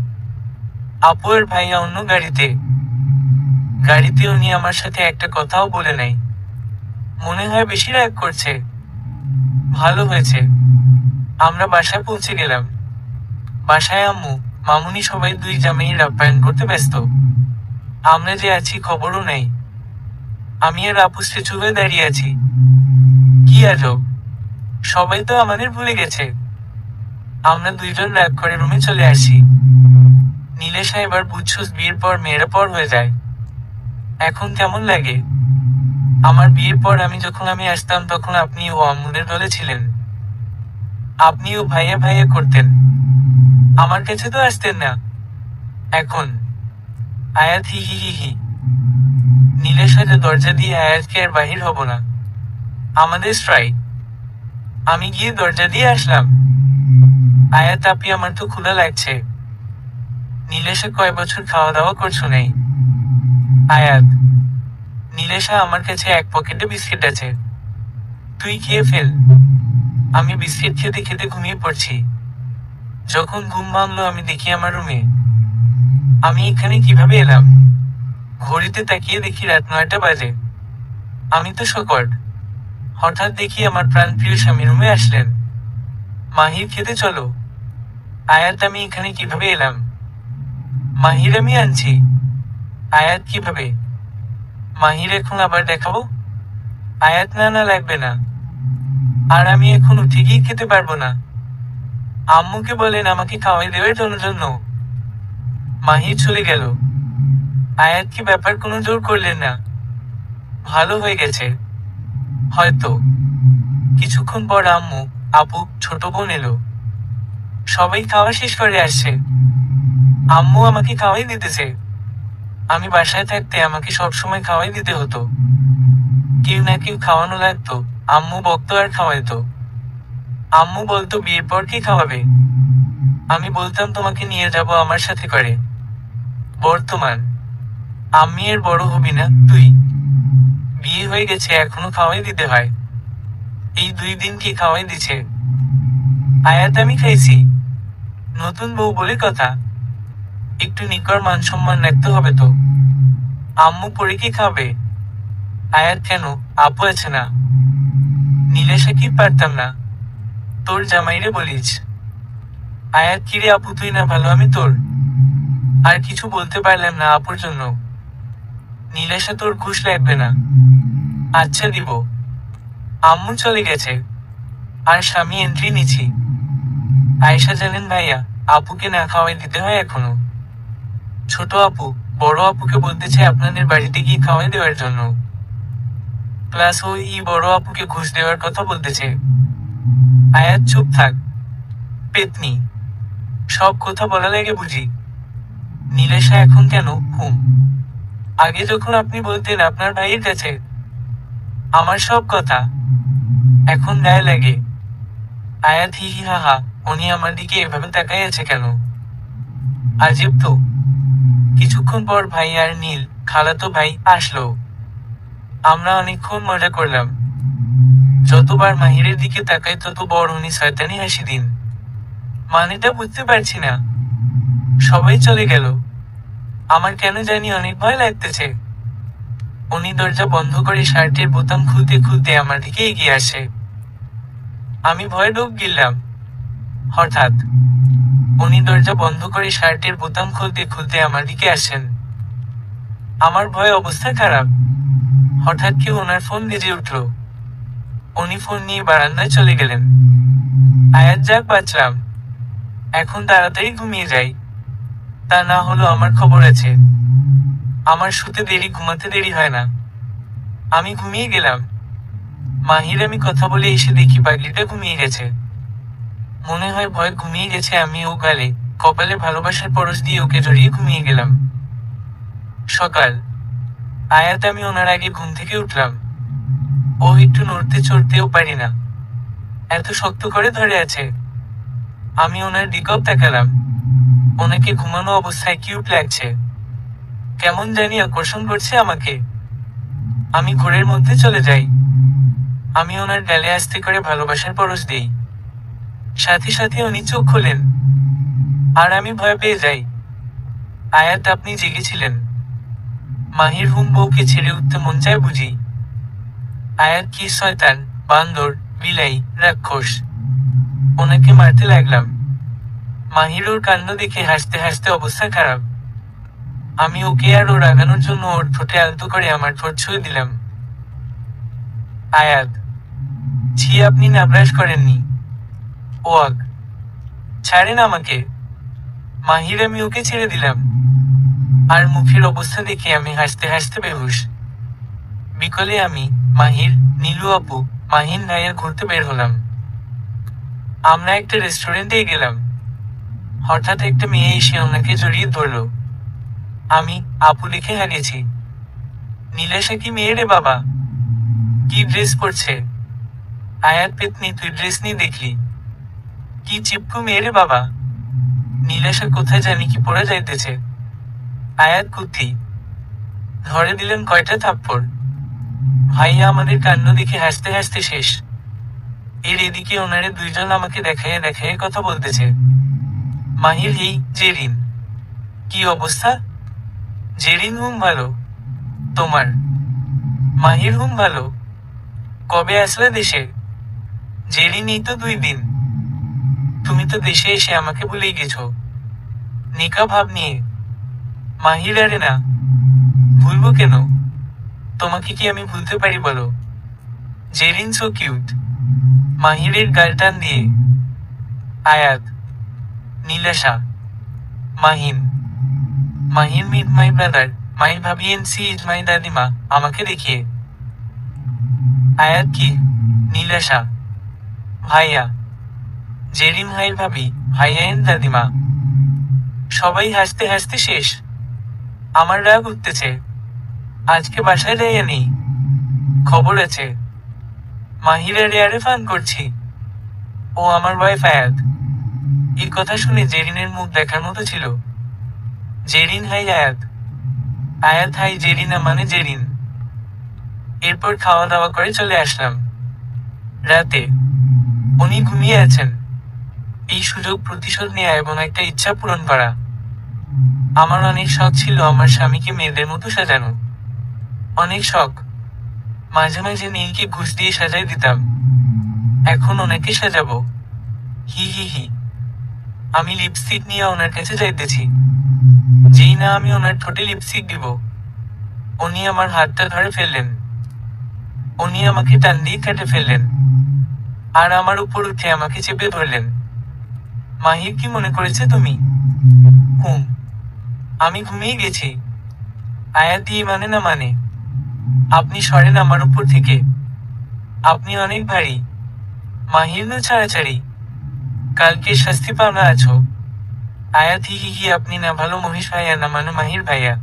আপু আর ভাইয়া অন্য গাড়িতে। গাড়িতে উনি আমার সাথে একটা কথাও বলে নাই। মনে হয় বেশি রাগ করছে। ভালো হয়েছে। আমরা বাসায় পৌঁছে গেলাম। বাসায় আম্মু, মামুনি সবাই 2 জামাইয়ের আপ্যায়ন করতে ব্যস্ত। আমরা যে আছি খবরও নেই। আমি আর আপু স্ট্যাচু হয়ে দাঁড়িয়ে আছি। কি আজব, সবাই তো আমাদের ভুলে গেছে। আমরা 2 জন রাগ করে রুমে চলে আসি। নীলেশা, এবার বুঝছস বিয়ের পর মেয়েরা পর হয়ে যায়। এখন কেমন লাগে? আমার বিয়ের পর যখন আমি আসতাম তখন আপনি ও আম্মুদের দলে ছিলেন। আপনিও ভাইয়া ভাইয়া করতেন। আমার কাছে তো আসতেন না। এখন আয়াত, হি হি হি হি। নীলেশা, দরজা দিয়ে আয়াতকে আর বাহির হব না। আমাদের স্ট্রাইক। আমি গিয়ে দরজা দিয়ে আসলাম। আয়াত আপি আমার তো ক্ষুধা লাগছে। নীলেশা কয় বছর খাওয়া দাওয়া করছো নাই? আয়াত, নীলেশা আমার কাছে এক পকেটে বিস্কিট আছে, তুই খেয়ে ফেল। আমি বিস্কিট খেতে খেতে ঘুমিয়ে পড়ছি। যখন ঘুম ভাঙলো আমি দেখি আমার রুমে। আমি এখানে কিভাবে এলাম? ঘড়িতে তাকিয়ে দেখি রাত 9টা বাজে। আমি তো শকড। হঠাৎ দেখি আমার প্রাণপ্রিয় স্বামী রুমে আসলেন। মাহির খেতে চলো। আয়াত আমি এখানে কিভাবে এলাম? মাহির আমি আনছি। আয়াত কিভাবে? মাহির এখন আবার দেখাবো? আয়াত না না লাগবে না। আর আমি এখন উঠে গিয়ে খেতে পারবো না। আম্মুকে বলেন আমাকে খাওয়াই দেওয়ার জন্য। মাহির চলে গেল। আয়াত কি ব্যাপার, কোনো জোর করলেন না? ভালো হয়ে গেছে হয়তো। কিছুক্ষণ পর আম্মু, আপু, ছোট বোন এলো। সবাই খাওয়া শেষ করে আসছে। আম্মু আমাকে খাওয়াই দিতেছে। আমি বাসায় থাকতে আমাকে সবসময় খাওয়াই দিতে হতো। কেউ না কেউ খাওয়ানো লাগতো। আম্মু বকতো আর খাওয়াইতো। আম্মু বলতো বিয়ের পর কি খাওয়াবে? আমি বলতাম তোমাকে নিয়ে যাব আমার সাথে করে। বর্তমান আমি এর বড় হবি না তুই? বিয়ে হয়ে গেছে এখনো খাওয়াই দিতে হয়। এই 2 দিন কি খাওয়াই দিছে? আয়াত আমি খাইছি। নতুন বউ বলে কথা। একটু নিকর মান সম্মান রাখতে হবে তো। আম্মু পরে কি খাবে? আয়াত কেন? আপু আছে না? নীলেশা কি পারতাম না? তোর জামাইরে বলিস। আয়াত কিরে আপু, তুই না ভালো আমি তোর। আর কিছু বলতে পারলাম না আপুর জন্য। নীলেশা তোর ঘুষ লাগবে না। আচ্ছা দিব। আম্মু চলে গেছে। আর স্বামী এন্ট্রি নিছি। আয়েশা জানেন ভাইয়া, আপুকে না খাওয়াই দিতে হয় এখনো। ছোট আপু বড় আপুকে বলতেছে আপনাদের বাড়িতে গিয়ে খাওয়াই দেওয়ার জন্য। প্লাস ওই বড় আপুকে ঘুষ দেওয়ার কথা বলতেছে। আয়াত চুপ থাক পেতনি, সব কথা বলা লাগে বুঝি। নীলেশা এখন কেন হুম? আগে যখন আপনি বলতেন আপনার ভাইয়ের কাছে আমার সব কথা, এখন গায়ে লাগে। আয়াত হি হি হা হা। উনি আমার দিকে এভাবে তাকাই আছে কেন? আজব তো। কিছুক্ষণ পর ভাই আর নীল, খালাতো ভাই, আসলো। আমরা অনেকক্ষণ মজা করলাম। যতবার মাহিরের দিকে তাকাই ততবার উনি শয়তানি হাসি দিন। মানেটা বুঝতে পারছি না। সবাই চলে গেল। আমার কেন জানি অনেক ভয় লাগতেছে। উনি দরজা বন্ধ করে শার্টের বোতাম খুলতে খুলতে আমার দিকে এগিয়ে আসে। আমি ভয়ে ঢোক গিললাম। হঠাৎ উনি দরজা বন্ধ করে শার্টের বোতাম খুলতে খুলতে আমার দিকে আসেন। আমার ভয়ে অবস্থা খারাপ। হঠাৎ কেউ ওনার ফোন বেজে উঠল। উনি ফোন নিয়ে বারান্দায় চলে গেলেন। আয়াত যাক বাঁচলাম। এখন তাড়াতাড়ি ঘুমিয়ে যাই, তা না হলো আমার খবর আছে। আমার শুতে দেরি, ঘুমাতে দেরি হয় না। আমি ঘুমিয়ে গেলাম। মাহির আমি কথা বলে এসে দেখি পাগলিটা ঘুমিয়ে গেছে। মনে হয় ভয় ঘুমিয়ে গেছে। আমি ও গালে কপালে ভালোবাসার পরশ দিয়ে ওকে জড়িয়ে ঘুমিয়ে গেলাম। সকাল। আয়াত আমি ওনার আগে ঘুম থেকে উঠলাম। ও একটু নড়তে চড়তেও পারি না, এত শক্ত করে ধরে আছে। আমি ওনার দিকেও তাকালাম। ওনাকে ঘুমানো অবস্থায় কিউট লাগছে। কেমন জানি আকর্ষণ করছে আমাকে। আমি ঘোরের মধ্যে চলে যাই। আমি ওনার গালে আস্তে করে ভালোবাসার পরশ দিই। সাথে সাথে উনি চোখ খোলেন। আর আমি ভয় পেয়ে যাই। আয়াত আপনি জেগেছিলেন? মাহির হুম, বউকে ছেড়ে উঠতে মন চায় বুঝি। আয়াত কি শয়তান, বান্দর, বিলাই, রাক্ষস। ওনাকে মারতে লাগলাম। মাহির ওর কাণ্ড দেখে হাসতে হাসতে অবস্থা খারাপ। আমি ওকে আর ও রাগানোর জন্য ওর ঠোঁটে আলতো করে আমার ঠোঁট ছুঁয়ে দিলাম। আয়াত, ছি, আপনি না ব্রাশ করেননি? ওয়াক, ছাড়েন আমাকে। মাহির আমি ওকে ছেড়ে দিলাম। আর মুখের অবস্থা দেখে আমি হাসতে হাসতে বেহুশ। বিকলে আমি, মাহির, নীলু আপু, মাহিন ভাইয়া ঘুরতে বের হলাম। আমরা একটা রেস্টুরেন্টে গেলাম। হঠাৎ একটা মেয়ে এসে ওনাকে জড়িয়ে ধরলো। আমি, আপু দেখে হারিয়েছি। নীলেশা কি মেয়ে রে বাবা! কি ড্রেস পরছে! আয়াত পেতনি, তুই ড্রেস নিয়ে দেখলি? কি চিপকু মেয়েরে বাবা, নীলাশা কোথায় জানি কি পড়ে যাইতেছে। আয়াত কুত্তি ধরে দিলেন কয়টা থাপ্পড়। ভাইয়া আমাদের কাণ্ড দেখে হাসতে হাসতে শেষ। এর এদিকে ওনারে দুইজন আমাকে দেখাইয়া দেখাইয়া কথা বলতেছে। মাহির এই জেরিন, কি অবস্থা? জেরিন হুম ভালো। তোমার? মাহির হুম ভালো। কবে আসলে দেশে? জেরিন এই তো 2 দিন। তুমি তো দেশে এসে আমাকে ভুলেই গেছো, নিকা ভাব নিয়ে। মাহির আরে না, ভুলবো কেন? তোমাকে কি আমি ভুলতে পারি বলো? Jerin so cute. মাহিরের গাল টান দিয়ে। Ayat, Nilasha, Mahin. Mahin meet my brother, my bhabi and C is my দাদিমা, আমাকে দেখিয়ে। আয়াত কি? নীলাশা, ভাইয়া। জেরিন হাই ভাবি, ভাইয়া এন্ড দাদিমা। সবাই হাসতে হাসতে শেষ। আমার রাগ উঠতেছে। আজকে বাসায় যাইয়া নেই, খবর আছে। মাহিরের এয়ারে ফান করছি। ও আমার ওয়াইফ আয়াত। এই কথা শুনে জেরিনের মুখ দেখার মতো ছিল। জেরিন হাই আয়াত, আয়াত হাই জেরিনা মানে জেরিন। এরপর খাওয়া দাওয়া করে চলে আসলাম। রাতে উনি ঘুমিয়ে আছেন। এই সুযোগ প্রতিশোধ নেওয়া এবং একটা ইচ্ছা পূরণ করা। আমার অনেক শখ ছিল আমার স্বামীকে মেয়েদের মতো সাজানো। অনেক শখ। মাঝে মাঝে নীলকে ঘুষ দিয়ে সাজাই দিতাম। এখন ওনাকে সাজাবো। হি হি হি। আমি লিপস্টিক নিয়ে ওনার কাছে যাইতেছি। যেই না আমি ওনার ঠোঁটে লিপস্টিক দিব, উনি আমার হাতটা ধরে ফেললেন। উনি আমাকে টান দিয়ে কেটে ফেললেন। আর আমার উপর উঠে আমাকে চেপে ধরলেন। মাহির কি মনে করেছে তুমি? হুম, আমি ঘুমিয়ে গেছি। আয়াত দিয়ে মানে না মানে? আপনি সরেন আমার উপর থেকে। আপনি অনেক ভারী। মাহির না ছাড়াছাড়ি। কালকে শাস্তি পাওনা আছো। আয়াত হি হি হি। আপনি না ভালো মহেশ ভাইয়া না মানে মাহির ভাইয়া।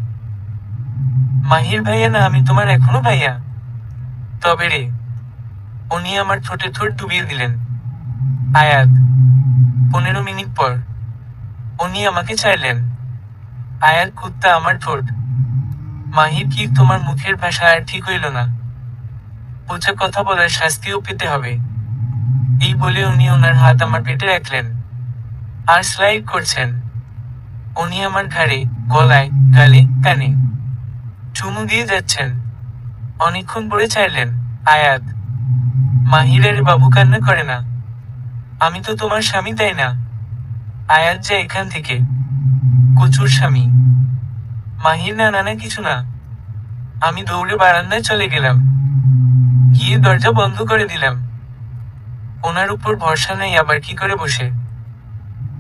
মাহির ভাইয়া না আমি তোমার এখনো ভাইয়া। তবে রে। উনি আমার ঠোঁটে ঠোঁট ডুবিয়ে দিলেন। আয়াত। 15 মিনিট পর উনি আমাকে ছাড়লেন। আয়াত কুত্তা আমার ঠোঁট। মাহির কি তোমার মুখের ভাষা আর ঠিক হইল না? উঁচা কথা বলার শাস্তিও পেতে হবে। এই বলে উনি ওনার হাত আমার পেটে রাখলেন। আর স্লাইড করছেন। উনি আমার ঘাড়ে, গলায়, গালে, কানে চুমু দিয়ে যাচ্ছেন। অনেকক্ষণ পরে চাইলেন। আয়াত। মাহিরের বাবু কান্না করে না। আমি তো তোমার স্বামী তাই না? আয়াত যা এখান থেকে। কচুর স্বামী। মাহির না নানা কিছু না। আমি দৌড়ে বারান্দায় চলে গেলাম। গিয়ে দরজা বন্ধ করে দিলাম। ওনার উপর ভরসা নেই আবার কি করে বসে।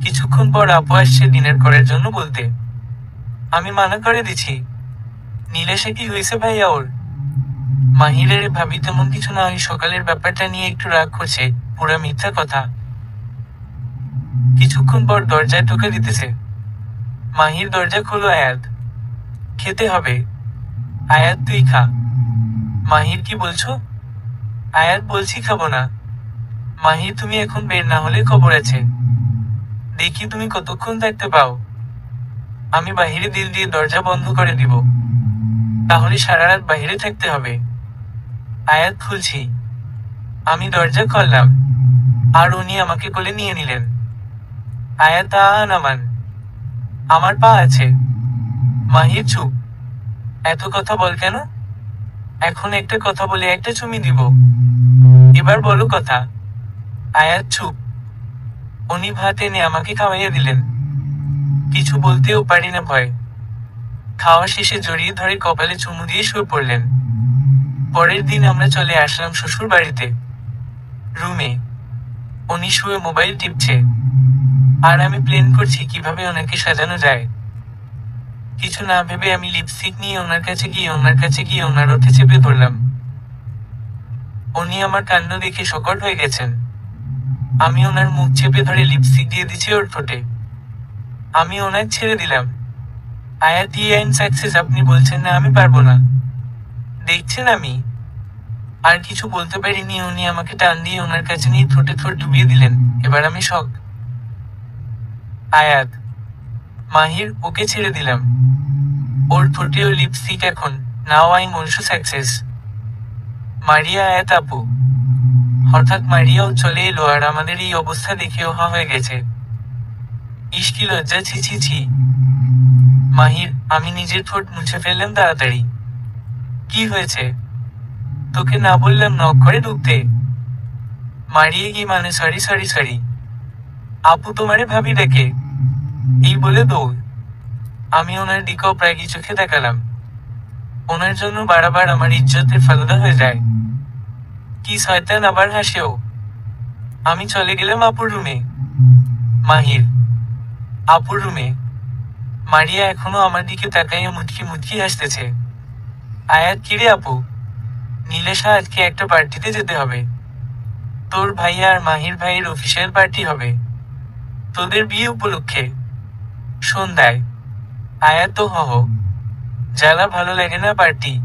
কিছুক্ষণ পর আপু আসছে ডিনার করার জন্য বলতে। আমি মানা করে দিছি। নীলেশা কি হয়েছে ভাইয়া ওর? মাহিরের ভাবি তেমন কিছু না, ওই সকালের ব্যাপারটা নিয়ে একটু রাগ করছে, পুরা মিথ্যা কথা। কিছুক্ষণ পর দরজায় ঢুকে দিতেছে। মাহির দরজা খোলো আয়াত। খেতে হবে। আয়াত তুই খা। মাহির কি বলছো? আয়াত বলছি খাবো না। মাহির তুমি এখন বের না হলে খবর আছে। দেখি তুমি কতক্ষণ থাকতে পাও। আমি বাহিরে দিল দিয়ে দরজা বন্ধ করে দিব। তাহলে সারা রাত বাহিরে থাকতে হবে। আয়াত খুলছি। আমি দরজা খুললাম। আর উনি আমাকে কোলে নিয়ে নিলেন। আয়াত নামান। আমার পা আছে। মাহির চুপ। এত কথা বল কেন? এখন একটা কথা বলে একটা চুমি দিব। এবার বলো কথা। আয়াত চুপ। উনি ভাত এনে আমাকে খাওয়াইয়া দিলেন। কিছু বলতেও পারি না ভয়। খাওয়া শেষে জড়িয়ে ধরে কপালে চুমু দিয়ে শুয়ে পড়লেন। পরের দিন আমরা চলে আসলাম শ্বশুর বাড়িতে। রুমে উনি শুয়ে মোবাইল টিপছে। আর আমি প্ল্যান করছি কিভাবে ওনাকে সাজানো যায়। কিছু না ভেবে আমি লিপস্টিক নিয়ে ওনার কাছে গিয়ে ওনার ওঠে চেপে ধরলাম। উনি আমার কান্ড দেখে শকট হয়ে গেছেন। আমি ওনার মুখ চেপে ধরে লিপস্টিক দিয়ে দিচ্ছি ওর ঠোঁটে। আমি ওনাকে ছেড়ে দিলাম। আয়াত আইন সাকসেস। আপনি বলছেন না আমি পারবো না? দেখছেন আমি আর কিছু বলতে পারিনি। উনি আমাকে টান দিয়ে ওনার কাছে নিয়ে ঠোঁটে ঠোঁট ডুবিয়ে দিলেন। এবার আমি শক। আয়াত, মাহির, ওকে ছেড়ে দিলাম। ওর ঠোঁটেও লিপস্টিক এখন। Now I মনসু success. মারিয়া, আয়াত আপু। হঠাৎ মারিয়াও চলে এলো আর আমাদের এই অবস্থা দেখে ওহা হয়ে গেছে। ইস কি লজ্জা, ছি ছি ছি। মাহির, আমি নিজের ঠোঁট মুছে ফেললাম তাড়াতাড়ি। কি হয়েছে? তোকে না বললাম নক করে ঢুকতে? মারিয়ে কি মানে সরি সরি সরি। আপু তোমারে ভাবি ডেকে। এই বলে দৌড়। আমি ওনার দিকেও প্রায় চোখে দেখালাম। ওনার জন্য বারবার আমার ইজ্জতের ফালুদা হয়ে যায়। কি শয়তান, আবার হাসেও। আমি চলে গেলাম আপুর রুমে। মাহির, আপুর রুমে। মারিয়া এখনো আমার দিকে তাকাইয়া মুটকি মুটকি হাসতেছে। আয়াত, কিরে আপু? নীলেশা, আজকে একটা পার্টিতে যেতে হবে। তোর ভাইয়া আর মাহির ভাইয়ের অফিসিয়াল পার্টি হবে তোদের বিয়ে উপলক্ষে, সন্ধ্যায়। আয়াত, তো হহ। জ্বালা, ভালো লাগে না পার্টি?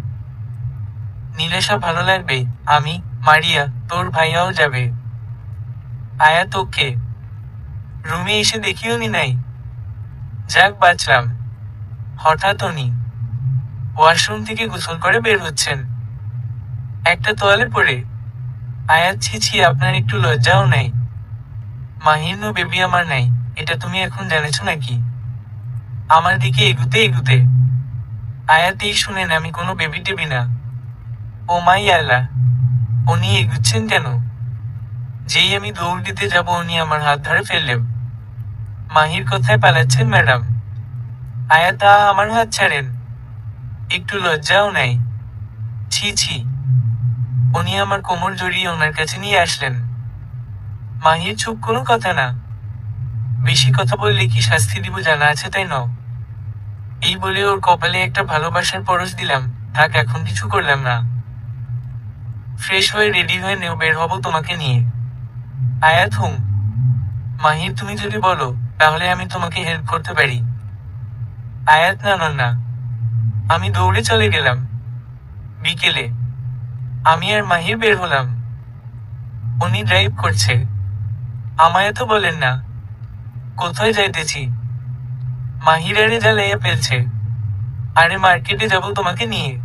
নীলেশা, ভালো লাগবে। আমি, মারিয়া, তোর ভাইয়াও যাবে। আয়াত, ওকে। রুমে এসে দেখি উনি নাই। যাক, বাঁচলাম। হঠাৎ উনি ওয়াশরুম থেকে গোসল করে বের হচ্ছেন, একটা তোয়ালে পরে। আয়াত, ছি ছি, আপনার একটু লজ্জাও নাই? মাহির, নো বেবি, আমার নাই। এটা তুমি এখন জেনেছ নাকি? আমার দিকে এগুতে এগুতে। আয়াত, এই শুনেন, আমি কোনো বেবি টেবি না। ও মাই আল্লাহ, উনি এগুচ্ছেন কেন? যেই আমি দৌড় দিতে যাব উনি আমার হাত ধরে ফেললেন। মাহির, কোথায় পালাচ্ছেন ম্যাডাম? আয়াত, আমার হাত ছাড়েন। একটু লজ্জাও নাই? ছি ছি। উনি আমার কোমর জড়িয়ে ওনার কাছে নিয়ে আসলেন। মাহির, চুপ, কোনো কথা না। বেশি কথা বললে কি শাস্তি দিব জানা আছে, তাই ন? এই বলে ওর কপালে একটা ভালোবাসার পরশ দিলাম। থাক, এখন কিছু করলাম না। ফ্রেশ হয়ে রেডি হয়ে নেও, বের হব তোমাকে নিয়ে। আয়াত, হুম। মাহির, তুমি যদি বলো তাহলে আমি তোমাকে হেল্প করতে পারি। আয়াত, না না না। আমি দৌড়ে চলে গেলাম। বিকেলে আমি আর মাহির বের হলাম। উনি ড্রাইভ করছে। আমায় তো বলেন না কোথায় যাইতেছি। মাহির আরে জ্বালাইয়া ফেলছে। আরে মার্কেটে যাব তোমাকে নিয়ে।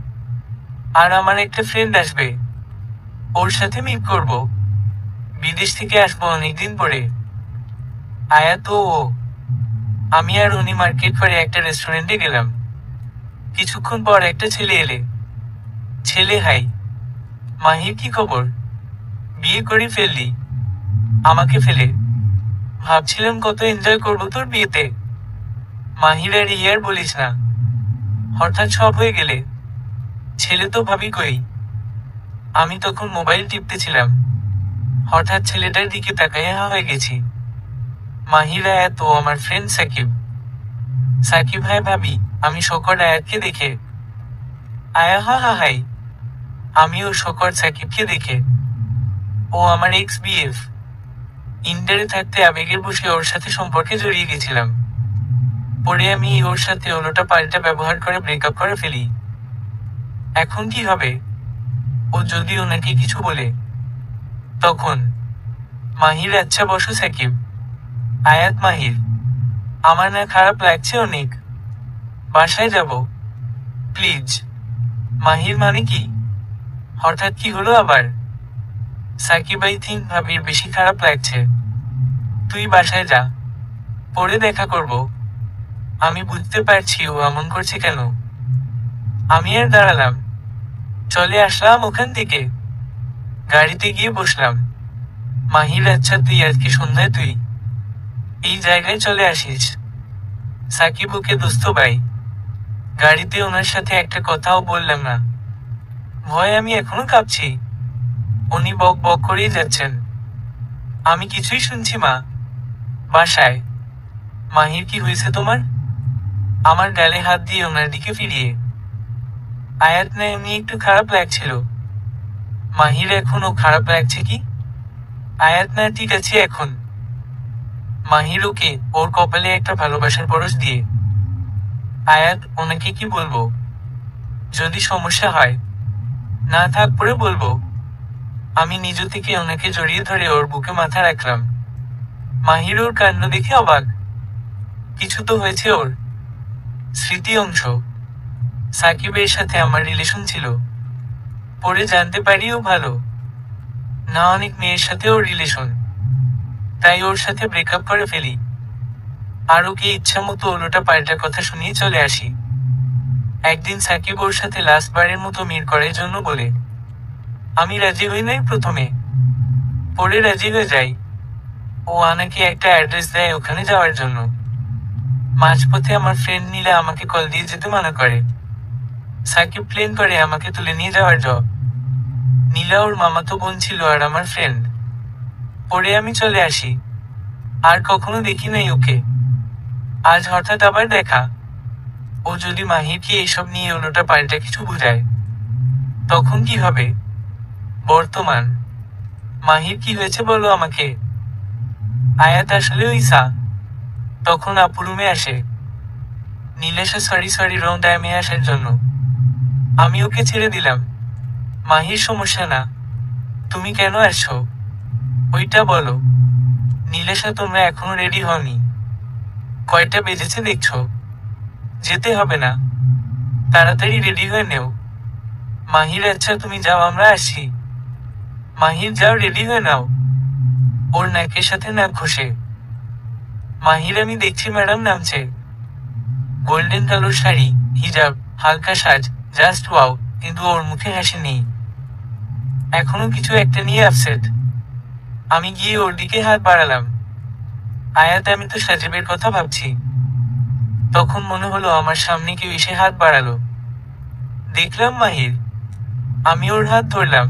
আর আমার একটা ফ্রেন্ড আসবে, ওর সাথে মিট করব। বিদেশ থেকে আসবো অনেকদিন পরে। আয়াত, ও। আমি আর উনি মার্কেট করে একটা রেস্টুরেন্টে গেলাম। কিছুক্ষণ পর একটা ছেলে এলে। ছেলে, হাই। মাহির, কি খবর? বিয়ে করে ফেললি আমাকে ফেলে? ভাবছিলাম কত এনজয় করবো তোর বিয়েতে। মাহির, আর ইয়ার বলিস না, হঠাৎ সব হয়ে গেলে। ছেলে তো ভাবি কই? আমি তখন মোবাইল টিপতেছিলাম, হঠাৎ ছেলেটার দিকে তাকাইয়া হয়ে গেছি। মাহির, আয়াত, ও আমার ফ্রেন্ড সাকিব। সাকিব, হাই ভাবি। আমি শকর আয়াতকে দেখে। আয়া, হা হা হাই। আমিও শকর সাকিবকে দেখে। ও আমার এক্স বিএফ। ইন্টারে থাকতে আবেগের বসে ওর সাথে সম্পর্কে জড়িয়ে গেছিলাম। পরে আমি ওর সাথে ওলোটা পাল্টা ব্যবহার করে ব্রেকআপ করে ফেলি। এখন কি হবে? ও যদি ওনাকে কিছু বলে তখন? মাহির, আচ্ছা বসো সাকিব। আয়াত, মাহির, আমার না খারাপ লাগছে অনেক। বাসায় যাব প্লিজ। মাহির, মানে কি? হঠাৎ কি হলো আবার? সাকিব, আই থিঙ্ক ভাবির বেশি খারাপ লাগছে। তুই বাসায় যা, পরে দেখা করব। আমি বুঝতে পারছি ও এমন করছে কেন। আমি আর দাঁড়ালাম, চলে আসলাম ওখান থেকে। গাড়িতে গিয়ে বসলাম। মাহির, আচ্ছা তুই আজকে সন্ধ্যায় তুই এই জায়গায় চলে আসিস। সাকিব, ওকে দোস্ত ভাই। গাড়িতে ওনার সাথে একটা কথাও বললাম না। ভয় আমি এখনো কাঁপছি। উনি বক বক করেই যাচ্ছেন। আমি কিছুই শুনছি মা। বাসায়। মাহির, কি হয়েছে তোমার? আমার গালে হাত দিয়ে ওনার দিকে ফিরিয়ে। আয়াত, না এমনি একটু খারাপ লাগছিল। মাহির, এখনো খারাপ লাগছে কি? আয়াত, না ঠিক আছে এখন। মাহির, ওকে, ওর কপালে একটা ভালোবাসার পরশ দিয়ে। আয়াত, ওনাকে কি বলবো? যদি সমস্যা হয়? না থাক, পরে বলবো। আমি নিজ থেকে ওনাকে জড়িয়ে ধরে ওর বুকে মাথা রাখলাম। মাহির ওর কাণ্ড দেখে অবাক। কিছু তো হয়েছে ওর। স্মৃতি অংশ। সাকিবের সাথে আমার রিলেশন ছিল, পরে জানতে পারিও ভালো না অনেক মেয়ের সাথে ওর রিলেশন, তাই ওর সাথে ব্রেকআপ করে ফেলি। আর ওকে ইচ্ছা মতো ওলোটা পাল্টা কথা শুনিয়ে চলে আসি। একদিন সাকিব ওর সাথে লাস্ট বারের মতো মিট করার জন্য বলে, আমি রাজি হই নাই প্রথমে, পরে রাজি হয়ে যাই। ও আমাকে একটা অ্যাড্রেস দেয় ওখানে যাওয়ার জন্য। মাঝপথে আমার ফ্রেন্ড নীলা আমাকে কল দিয়ে যেতে মানা করে। সাকিব প্লেন করে আমাকে তুলে নিয়ে যাওয়ার জব। নীলা ওর মামাতো বোন ছিল আর আমার ফ্রেন্ড। পরে আমি চলে আসি, আর কখনো দেখি নাই ওকে। আজ হঠাৎ আবার দেখা। ও যদি মাহিরকে এসব নিয়ে ওলোটা পাল্টা কিছু বুঝায়, তখন কি হবে? বর্তমান। মাহির কি হয়েছে বলো আমাকে। আয়াত আসলে ওইসা। তখন আপু রুমে আসে। নীলেশা সরি রং টাইমে আসার জন্য। আমি ওকে ছেড়ে দিলাম। মাহির সমস্যা না, তুমি কেন আসছো ওইটা বলো। নীলেশা তোমরা এখনো রেডি হওনি? কয়টা বেজেছে দেখছো? যেতে হবে না, তাড়াতাড়ি রেডি হয়ে নেও। মাহির আচ্ছা তুমি যাও আমরা আসি। মাহির যাও রেডি হয়ে নাও। ওর নাকের সাথে নাক ঘষে। মাহির আমি দেখছি ম্যাডাম নামছে। গোল্ডেন কালার শাড়ি, হিজাব, হালকা সাজ, জাস্ট ওয়াও। কিন্তু ওর মুখে হাসি নেই, এখনো কিছু একটা নিয়ে আপসেট। আমি গিয়ে ওর দিকে হাত বাড়ালাম। আয়াত আমি তো সাজেবের কথা ভাবছি। তখন মনে হলো আমার সামনে কেউ এসে হাত বাড়ালো। দেখলাম মাহির। আমি ওর হাত ধরলাম।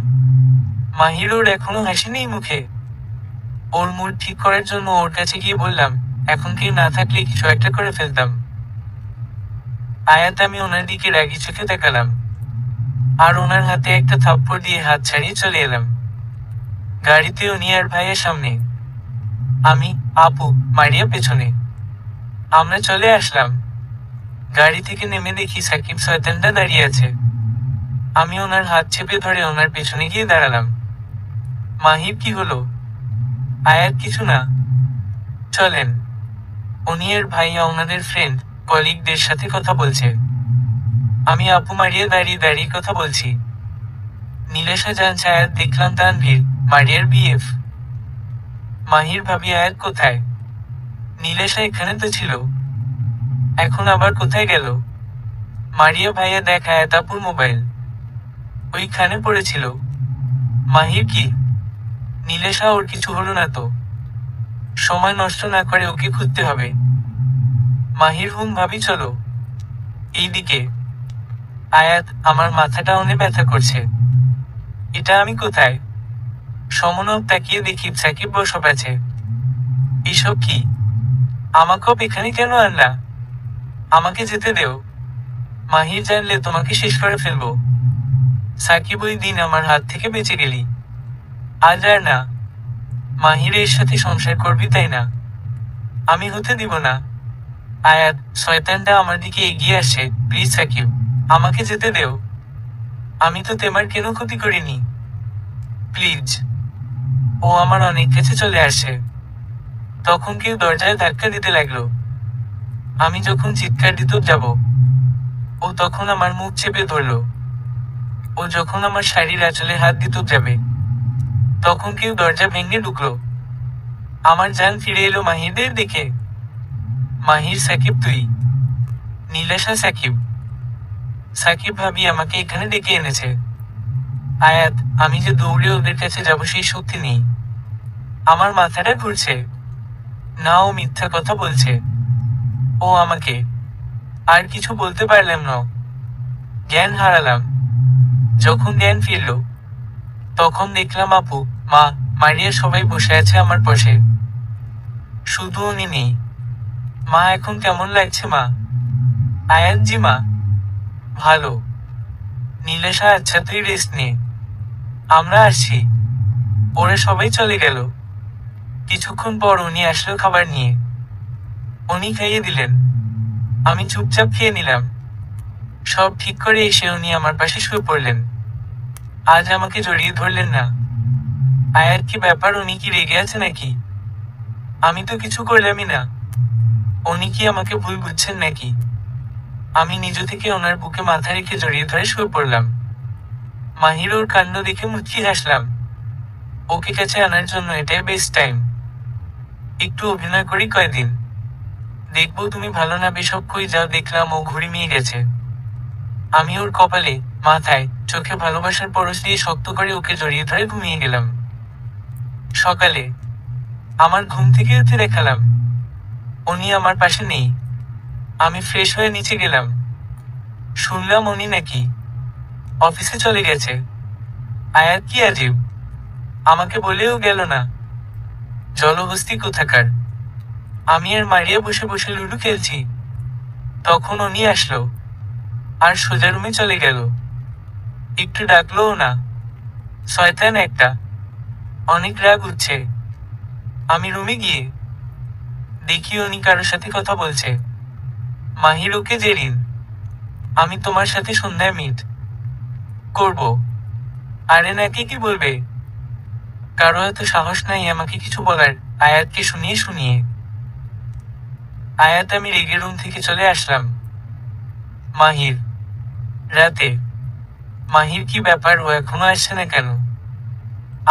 মাহির ওর এখনো হাসি নেই মুখে। ওর মুড ঠিক করার জন্য ওর কাছে গিয়ে বললাম, এখন কেউ না থাকলে কিছু একটা করে ফেলতাম। আয়াত আমি ওনার দিকে রাগি চোখে দেখালাম, আর ওনার হাতে একটা থাপ্পড় দিয়ে হাত ছাড়িয়ে চলে এলাম। গাড়িতে উনি আর ভাইয়ের সামনে, আমি, আপু, মারিয়া পেছনে। আমরা চলে আসলাম। গাড়ি থেকে নেমে দেখি সাকিব শয়তানটা দাঁড়িয়ে আছে। আমি ওনার হাত চেপে ধরে ওনার পেছনে গিয়ে দাঁড়ালাম। মাহির কি হলো? আয়াত কিছু না, চলেন। উনি আর ভাইয়া ওনাদের ফ্রেন্ড কলিগদের সাথে কথা বলছে। আমি আপু মারিয়া দাঁড়িয়ে দাঁড়িয়ে কথা বলছি। নীলেশা জানছে আয়াত দেখলাম তানভীর, মারিয়ার বিএফ। মাহির ভাবি আয়াত কোথায়? নীলেশা এখানে তো ছিল, এখন আবার কোথায় গেল? মারিয়া ভাইয়া দেখ আয়াত আপুর মোবাইল ওইখানে পড়েছিল। মাহির কি? নীলেশা ওর কিছু হলো না তো? সময় নষ্ট না করে ওকে খুঁজতে হবে। মাহির ভাবি চলো এইদিকে। আয়াত আমার মাথাটা অনেক ব্যথা করছে। এটা আমি কোথায়? সমনব তাকিয়ে দেখি সাকিব বসব আছে। এসব কি? আমাকেও এখানে কেন আনলা? আমাকে যেতে দেও। মাহির জানলে তোমাকে শেষ করে ফেলবো। সাকিব ওই দিন আমার হাত থেকে বেঁচে গেলি, আজ আর না। মাহিরের সাথে সংসার করবি তাই না? আমি হতে দিব না। আয়াত শয়তানটা আমার দিকে এগিয়ে আসে, প্লিজ সাকিব, আমাকে যেতে দেও। আমি তো তোমার কেন ক্ষতি করিনি, প্লিজ। ও আমার অনেক কাছে চলে আসে। তখন কেউ দরজায় ধাক্কা দিতে লাগলো। আমি যখন চিৎকার দিতে যাব, ও তখন আমার মুখ চেপে ধরলো। ও যখন আমার শাড়ির আঁচলে হাত দিতে যাবে, তখন কেউ দরজা ভেঙে ঢুকলো। আমার জান ফিরে এলো মাহিরদের দেখে। মাহির সাকিব তুই? নীলেশা সাকিব। সাকিব ভাবি আমাকে এখানে ডেকে এনেছে। আয়াত আমি যে দৌড়ে ওদের কাছে যাব সেই শক্তি নেই। আমার মাথাটা ঘুরছে। না ও মিথ্যা কথা বলছে। ও আমাকে আর কিছু বলতে পারলাম না। জ্ঞান হারালাম। যখন জ্ঞান ফিরল, তখন দেখলাম আপু, মা, মারিয়া সবাই বসে আছে আমার পাশে। শুধু উনি নেই। মা এখন কেমন লাগছে মা? আয়াত জি মা, ভালো। নীলেশা আচ্ছা তুই রেস্ট নে, আমরা আসছি। ওরা সবাই চলে গেল। কিছুক্ষণ পর উনি আসলো খাবার নিয়ে। উনি খাইয়ে দিলেন, আমি চুপচাপ খেয়ে নিলাম। সব ঠিক করে এসে উনি আমার পাশে শুয়ে পড়লেন। আজ আমাকে জড়িয়ে ধরলেন না। আয়ার কি ব্যাপার, উনি কি রেগে আছে নাকি? আমি তো কিছু করলামই না। উনি কি আমাকে ভুল বুঝছেন নাকি? আমি নিজ থেকে ওনার বুকে মাথা রেখে জড়িয়ে ধরে শুয়ে পড়লাম। মাহির ওর কাণ্ড দেখে মুচকি হাসলাম। ওকে কাছে আনার জন্য এটাই বেস্ট টাইম। একটু অভিনয় করি কয়দিন, দেখবো তুমি ভালো না বেসব কই যাও। দেখলাম ও ঘুড়ি মিয়ে গেছে। আমি ওর কপালে, মাথায়, চোখে ভালোবাসার পরশ দিয়ে শক্ত করে ওকে জড়িয়ে ধরে ঘুমিয়ে গেলাম। সকালে আমার ঘুম থেকে উঠে দেখালাম উনি আমার পাশে নেই। আমি ফ্রেশ হয়ে নিচে গেলাম। শুনলাম উনি নাকি অফিসে চলে গেছে। আয়াত কি আজীব, আমাকে বলেও গেল না। জলহস্তি কোথাকার। আমি আর মারিয়া বসে বসে লুডো খেলছি। তখন উনি আসলো আর সোজা রুমে চলে গেল। একটু ডাকলোও না। শয়তান একটা। অনেক রাগ উঠছে। আমি রুমে গিয়ে দেখি উনি কারোর সাথে কথা বলছে। মাহির ওকে জেরিন, আমি তোমার সাথে সন্ধ্যায় মিট করব। আরে নাকি কি বলবে? কারো এত সাহস নাই আমাকে কিছু বলার। আয়াতকে শুনিয়ে শুনিয়ে আয়াত আমি রেগে রুম থেকে চলে আসলাম। মাহির রাতে। মাহির কি ব্যাপার, ও এখনো আসছে না কেন?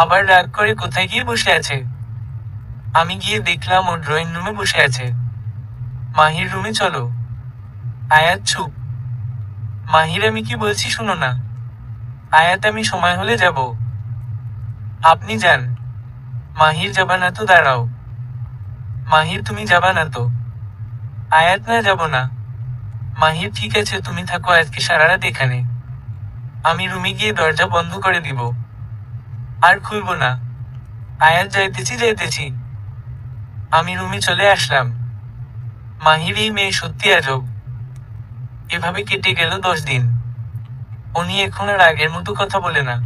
আবার রাগ করে কোথায় গিয়ে বসে আছে? আমি গিয়ে দেখলাম ও ড্রয়িং রুমে বসে আছে। মাহির রুমে চলো। আয়াত চুপ। মাহির আমি কি বলছি শুনো না। আয়াত আমি সময় হলে যাব। আপনি যান। মাহির যাবা না তো? দাঁড়াও। মাহির তুমি যাবা না তো? আয়াত না যাব না। মাহির ঠিক আছে তুমি থাকো আজকে সারা রাত এখানে। আমি রুমে গিয়ে দরজা বন্ধ করে দিব, আর খুলবো না। আয়াত যাইতেছি যাইতেছি। আমি রুমে চলে আসলাম। মাহির এই মেয়ে সত্যি আজব। এভাবে কেটে গেল 10 দিন। উনি এখন আর আগের মতো কথা বলে না,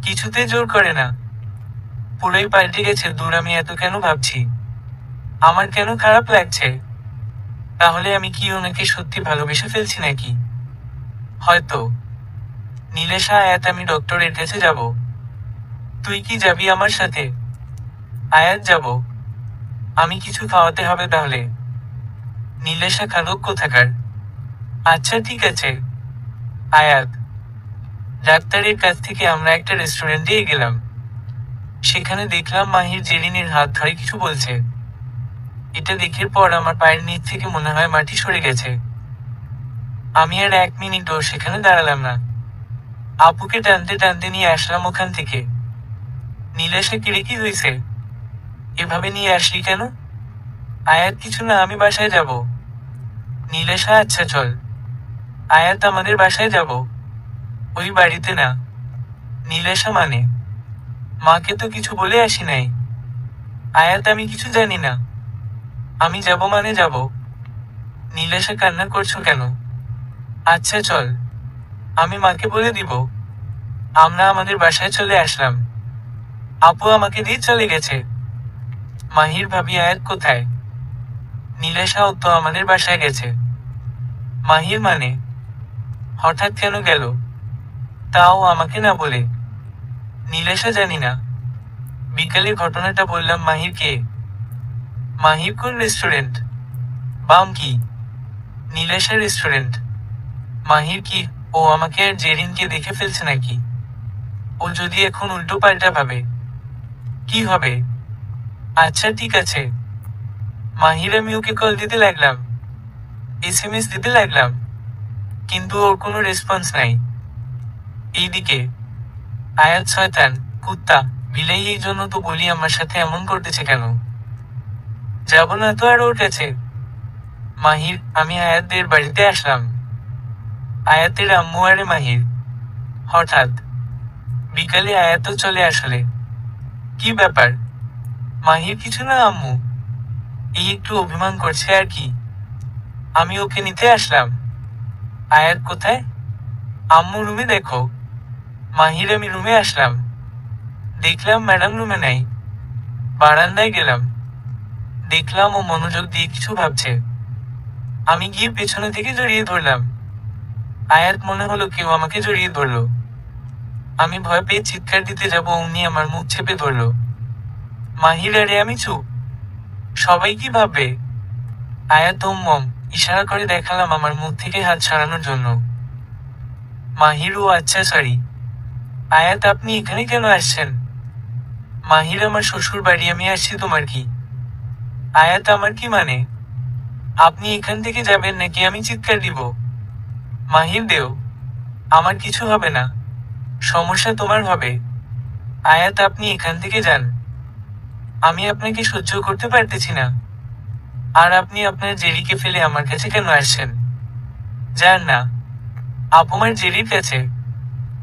কিছুতে জোর করে না। পুরোই পাল্টে গেছে। দূর, আমি এত কেন ভাবছি? আমার কেন খারাপ লাগছে? তাহলে আমি কি ওনাকে সত্যি ভালোবেসে ফেলছি নাকি? হয়তো। নীলেশা, আয়াত আমি ডক্টরের কাছে যাব। তুই কি যাবি আমার সাথে? আয়াত যাব। আমি কিছু খাওয়াতে হবে তাহলে। নীলেশা খালক কোথাকার। আচ্ছা ঠিক আছে। আয়াত। ডাক্তারের কাছ থেকে আমরা একটা রেস্টুরেন্টে গেলাম। সেখানে দেখলাম মাহির জেরিনের হাত ধরে কিছু বলছে। এটা দেখার পর আমার পায়ের নিচ থেকে মনে হয় মাটি সরে গেছে। আমি আর 1 মিনিটও সেখানে দাঁড়ালাম না। আপুকে টানতে টানতে নিয়ে আসলাম ওখান থেকে। নীলেশা, কিরে কি হয়েছে? এভাবে নিয়ে আসলি কেন? আয়াত, কিছু না, আমি বাসায় যাব। নীলেশা, আচ্ছা চল। আয়াত, আমাদের বাসায় যাব, ওই বাড়িতে না। নীলেশা, মানে? মাকে তো কিছু বলে আসি নাই। আয়াত, আমি কিছু জানি না। আমি যাব মানে যাব। নীলেশা, কান্না করছো কেন? আচ্ছা চল, আমি মাকে বলে দিব। আমরা আমাদের বাসায় চলে আসলাম। আপু আমাকে দিয়ে চলে গেছে। মাহির ভাবি, আয়াত কোথায়? নীলেশা, ও তো আমাদের বাসায় গেছে। মাহির মানে? হঠাৎ কেন গেল, তাও আমাকে না বলে? নীলেশা, জানি না। বিকালে ঘটনাটা বললাম। মাহির কে? মাহির কোন রেস্টুরেন্ট? বাম কি? নীলেশা রেস্টুরেন্ট। মাহির কি? ও আমাকে আর জেরিনকে দেখে ফেলছে নাকি? ও যদি এখন উল্টো পাল্টা ভাবে, কি হবে? আচ্ছা ঠিক আছে। মাহির আমি ওকে কল দিতে লাগলাম, SMS দিতে লাগলাম, কিন্তু ওর কোনো রেসপন্স নাই। এইদিকে আয়াত শয়তান, কুত্তা, বিলাই, এই জন্য তো বলি আমার সাথে এমন করতেছে কেন? যাব না তো আর ওর কাছে। মাহির, আমি আয়াতদের বাড়িতে আসলাম। আয়াতের আম্মু আরে মাহির। হঠাৎ বিকালে আয়াতও চলে আসলে। কি ব্যাপার? মাহির, কিছু না আম্মু, এই একটু অভিমান করছে আর কি। আমি ওকে নিতে আসলাম। আয়াত কোথায়? আম্মু রুমে দেখো। মাহির, আমি রুমে আসলাম, দেখলাম ম্যাডাম রুমে নাই। বারান্দায় গেলাম, দেখলাম ও মনোযোগ দিয়ে কিছু ভাবছে। আমি গিয়ে পেছনে থেকে জড়িয়ে ধরলাম। আয়াত মনে হলো কেউ আমাকে জড়িয়ে ধরলো। আমি ভয় পেয়ে চিৎকার দিতে যাব, অমনি আমার মুখ চেপে ধরলো। মাহির, আরে আমি চুপ। সবাই কি ভাববে? আয়াত মম ইশারা করে দেখালাম আমার মুখ থেকে হাত সরানোর জন্য। মাহির ও আচ্ছা সরি। আয়াত আপনি এখানে কেন আসছেন? মাহির আমার শ্বশুর বাড়ি, আমি আসছি তোমার কি? আয়াত আমার কি মানে? আপনি এখান থেকে যাবেন নাকি আমি চিৎকার দিব? মাহির দেও, আমার কিছু হবে না, সমস্যা তোমার হবে। আয়াত আপনি এখান থেকে যান, আমি আপনাকে সহ্য করতে পারতেছি না। আর আপনি আপনার জেরিকে ফেলে আমার কাছে কেন আসছেন? যান না, আপনার জেরির কাছে।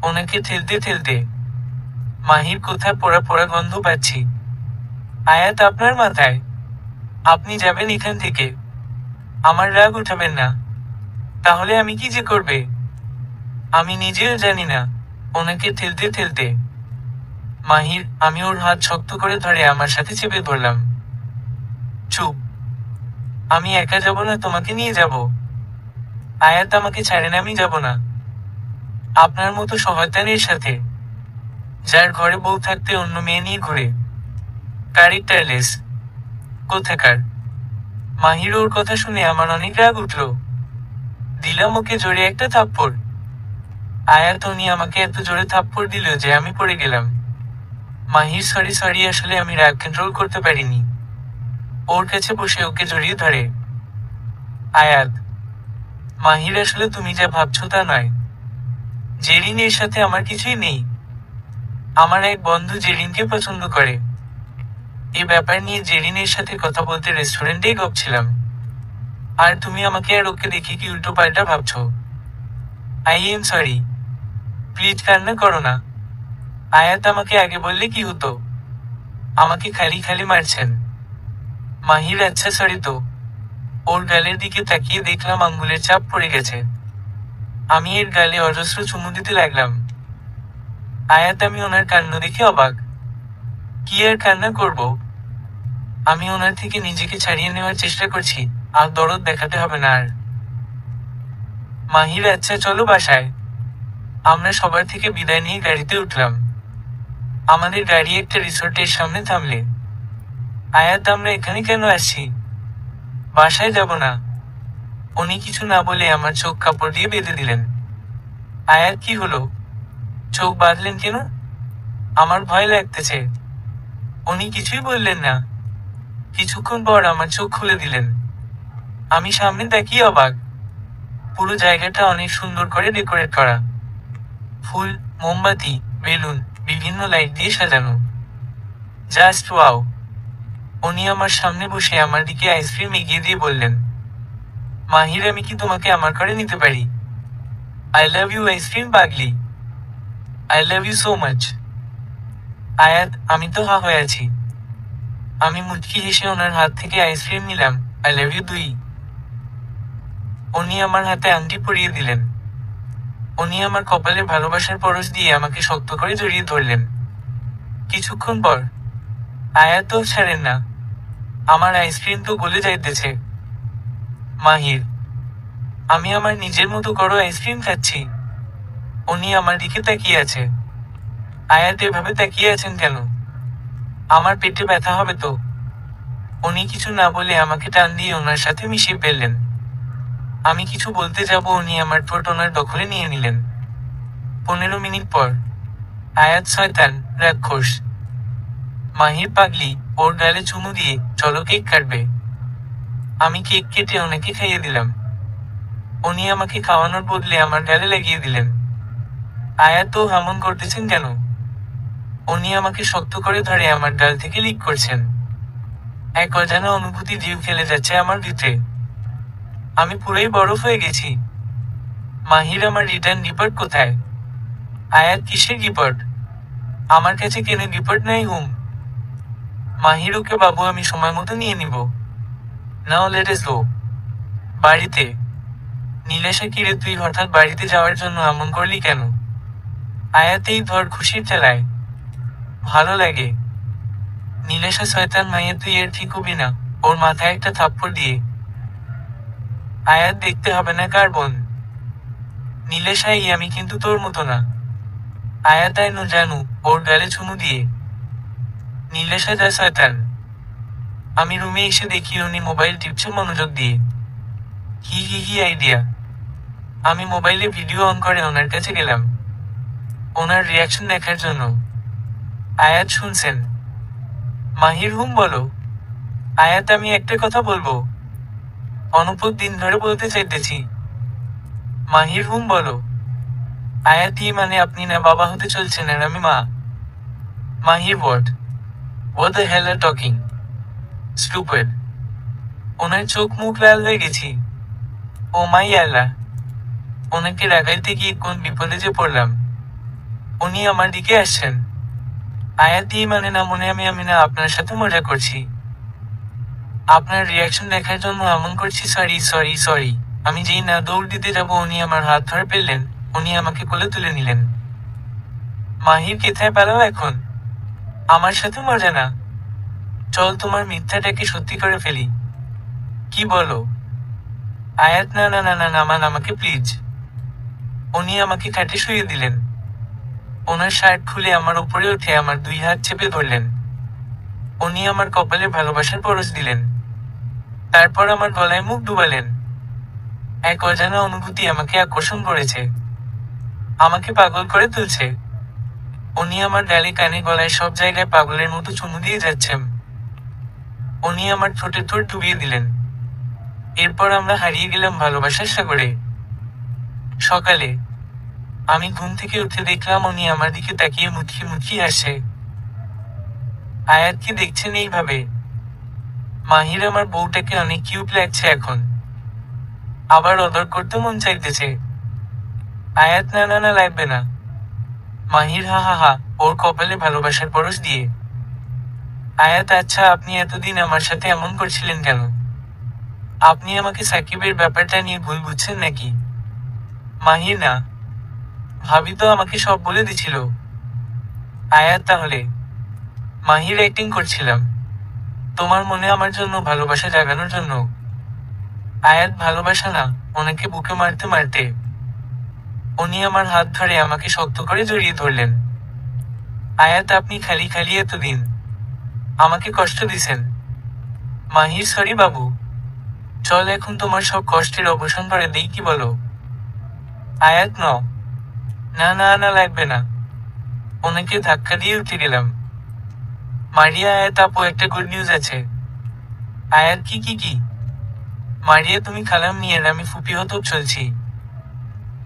ওনাকে ঠেলতে ঠেলতে মাহির কোথায় পোড়া পোড়া গন্ধ পাচ্ছি। আয়াত আপনার মাথায়, আপনি যাবেন এখান থেকে, আমার রাগ উঠাবেন না, তাহলে আমি কি যে করবে আমি নিজেও জানি না। ওনাকে ঠেলতে ঠেলতে মাহির, আমি ওর হাত শক্ত করে ধরে আমার সাথে চেপে ধরলাম। চুপ, আমি একা যাব না, তোমাকে নিয়ে যাব। আয়াত আমাকে ছাড়েন, আমি যাব না আপনার মতো শয়তানের সাথে, যার ঘরে বউ থাকতে অন্য মেয়ে নিয়ে ঘুরে। ক্যারেক্টারলেস কোথাকার। মাহির ওর কথা শুনে আমার অনেক রাগ উঠল। দিলাম ওকে জোরে একটা থাপ্পড়। আয়াত উনি আমাকে এত জোরে থাপ্পড় দিল যে আমি পড়ে গেলাম। মাহির সরি সরি, আসলে আমি রাগ কন্ট্রোল করতে পারিনি। ওর কাছে বসে ওকে জড়িয়ে ধরে। আয়াত, মাহির আসলে তুমি যা ভাবছো তা নয়। জেরিনের সাথে আমার কিছুই নেই। আমার এক বন্ধু জেরিনকে পছন্দ করে। এ ব্যাপার নিয়ে জেরিনের সাথে কথা বলতে রেস্টুরেন্টেই গপছিলাম। আর তুমি আমাকে আর ওকে দেখে কি উল্টো পাল্টা ভাবছো? আই এম সরি, প্লিজ কান্না করো না। আয়াত আমাকে আগে বললে কি হতো? আমাকে খালি খালি মারছেন। মাহির আচ্ছা সরি তো। ওর গালের দিকে তাকিয়ে দেখলাম আঙ্গুলের চাপ পড়ে গেছে। আমি এর গালে অজস্র চুমু দিতে লাগলাম। আয়াত, আমি ওনার কান্না দেখে অবাক। কি আর কান্না করব? আমি ওনার থেকে নিজেকে ছাড়িয়ে নেওয়ার চেষ্টা করছি, আর দরদ দেখাতে হবে না আর। মাহির আচ্ছা চলো বাসায়। আমরা সবার থেকে বিদায় নিয়ে গাড়িতে উঠলাম। আমাদের গাড়ি একটা রিসোর্টের সামনে থামলে। আয়াত, আমরা এখানে কেন আসছি? বাসায় যাব না। উনি কিছু না বলে আমার চোখ কাপড় দিয়ে বেঁধে দিলেন। আয়াত, কি হলো? চোখ বাঁধলেন কেন? আমার ভয় লাগতেছে। উনি কিছুই বললেন না। কিছুক্ষণ পর আমার চোখ খুলে দিলেন। আমি সামনে তাকিয়ে অবাক। পুরো জায়গাটা অনেক সুন্দর করে ডেকোরেট করা। ফুল, মোমবাতি, বেলুন, বিভিন্ন লাইট দিয়ে সাজানো। Just wow. উনি আমার সামনে বসে আমার দিকে আইসক্রিম এগিয়ে দিয়ে বললেন, মাহির, আমি কি তোমাকে আমার করে নিতে পারি? আই লাভ ইউ আইসক্রিম পাগলি। I love you so much. Ayat, আমি তো হা হয়ে আছি। আমি মুচকি হেসে ওনার হাত থেকে আইসক্রিম নিলাম। আই লাভ ইউ দুই। উনি আমার হাতে আংটি পরিয়ে দিলেন। উনি আমার কপালে ভালোবাসার পরশ দিয়ে আমাকে শক্ত করে জড়িয়ে ধরলেন। কিছুক্ষণ পর আয়াত তো ছাড়েন না। আমার আইসক্রিম তো গলে যাইতেছে। মাহির, আমি আমার নিজের মতো করো আইসক্রিম খাচ্ছি। উনি আমার দিকে তাকিয়ে আছে। আয়াত, এভাবে তাকিয়ে আছেন কেন? আমার পেটে ব্যথা হবে তো। উনি কিছু না বলে আমাকে টান দিয়ে ওনার সাথে মিশিয়ে ফেললেন। আমি কিছু বলতে যাব, উনি আমার ঠোঁট ওনার দখলে নিয়ে নিলেন। 15 মিনিট পর আয়াত, শয়তান, রাক্ষস, মাহির পাগলি, ওর গালে চুমু দিয়ে চলো কেক কাটবে। আমি কেক কেটে ওনাকে খাইয়ে দিলাম। উনি আমাকে খাওয়ানোর বদলে আমার গালে লাগিয়ে দিলেন। আয়াত, তো এমন করতেছেন কেন? উনি আমাকে শক্ত করে ধরে আমার গাল থেকে লিক করছেন। এক অজানা অনুভূতি জিভ খেলে যাচ্ছে আমার ভিতরে। আমি পুরোই বরফ হয়ে গেছি। মাহির, আমার রিটার্ন রিপোর্ট কোথায়? আয়াত, কিসের রিপোর্ট? আমার কাছে কেন রিপোর্ট নাই হুম? মাহির, ওকে বাবু, আমি সময় মতো নিয়ে নিব। নাও লেট আস গো। বাড়িতে। নীলেশা, কিরে তুই হঠাৎ বাড়িতে যাওয়ার জন্য এমন করলি কেন? আয়াতেই ধর খুশির ঠেলায়। ভালো লাগে। নীলেশা, শয়তান মাইয়া, তুই এর ঠিক হবি না। ওর মাথায় একটা থাপ্পড় দিয়ে। আয়াত, দেখতে হবে না কার বোন। নীলেশা, এই আমি কিন্তু তোর মতো না। আয়াত, আয় নো জানু, ওর গালে চুমু দিয়ে। নীলেশা, যা শয়তান। আমি রুমে এসে দেখি উনি মোবাইল টিপছে মনোযোগ দিয়ে। হি হি হি আইডিয়া। আমি মোবাইলে ভিডিও অন করে ওনার কাছে গেলাম ওনার রিয়াকশন দেখার জন্য। আয়াত শুনছেন? মাহির হুম বলো। আয়াত আমি একটা কথা বলবো, অনুপদ দিন ধরে বলতে চাইতেছি। মাহির হুম বলো। আয়াত মানে আপনি না বাবা হতে চলছেন আর আমি মা। মাহির what the hell are talking? Stupid. ওনার চোখ মুখ লাল হয়ে গেছি। ও মাই আল্লাহ, ওনাকে রাগাইতে গিয়ে কোন বিপদে যে পড়লাম। উনি আমার দিকে আসছেন। আয়াত মানে না মনে আমি না আপনার সাথে মজা করছি। আপনার রিয়াকশন দেখার জন্য এমন করছি। Sorry sorry sorry. আমি যেই না দৌড় দিতে যাব উনি আমার হাত ধরে ফেললেন, উনি আমাকে কোলে তুলে নিলেন। মাহির কোথায় পেল এখন? আমার সাথে মজা না, চল তোমার মিথ্যাটাকে সত্যি করে ফেলি। কি বলো? আয়াত না না না না নামান আমাকে প্লিজ। উনি আমাকে খাটে শুয়ে দিলেন, ওনার শার্ট খুলে আমার উপরে উঠে আমার 2 হাত চেপে ধরলেন। উনি আমার কপালে ভালোবাসার পরশ দিলেন, তারপর আমার গলায় মুখ ডুবালেন। এক অজানা অনুভূতি আমাকে আকর্ষণ করেছে, আমাকে পাগল করে তুলছে। উনি আমার গালে কানে গলায় সব জায়গায় পাগলের মতো চুমু দিয়ে যাচ্ছেন। উনি আমার ঠোঁটে ঠোঁট ডুবিয়ে দিলেন। এরপর আমরা হারিয়ে গেলাম ভালোবাসার সাগরে। সকালে আমি ঘুম থেকে উঠে দেখলাম উনি আমার দিকে তাকিয়ে মুচকি মুচকি হাসে। আয়াতকে দেখছেন এইভাবে? মাহির আমার বউটাকে অনেক কিউট লাগছে এখন, আবার অদর করতে মন চাইতেছে। আয়াত না না না লাগবে না। মাহির হা হা হা, ওর কপালে ভালোবাসার পরশ দিয়ে। আয়াত আচ্ছা আপনি এতদিন আমার সাথে এমন করছিলেন কেন? আপনি আমাকে সাকিবের ব্যাপারটা নিয়ে ভুল বুঝছেন নাকি? মাহির না, ভাবি তো আমাকে সব বলে দিছিল। আয়াত তাহলে? মাহির অ্যাক্টিং করছিলাম, তোমার মনে আমার জন্য ভালোবাসা জাগানোর জন্য। আয়াত ভালোবাসা না, ওনাকে বুকে মারতে মারতে উনি আমার হাত ধরে আমাকে শক্ত করে জড়িয়ে ধরলেন। আয়াত আপনি খালি খালি এতদিন আমাকে কষ্ট দিছেন। মাহির সরি বাবু, চল এখন তোমার সব কষ্টের অবসান করে দেই, কি বলো? আয়াত না না না লাগবে না। ওনাকে ধাক্কা দিয়ে উঠে গেলাম। মারিয়া আয়াত আপু একটা গুড নিউজ আছে। আয়াত কি কি কি? মারিয়া তুমি খালাম নিয়ে আমি ফুপি হতেও চলছি।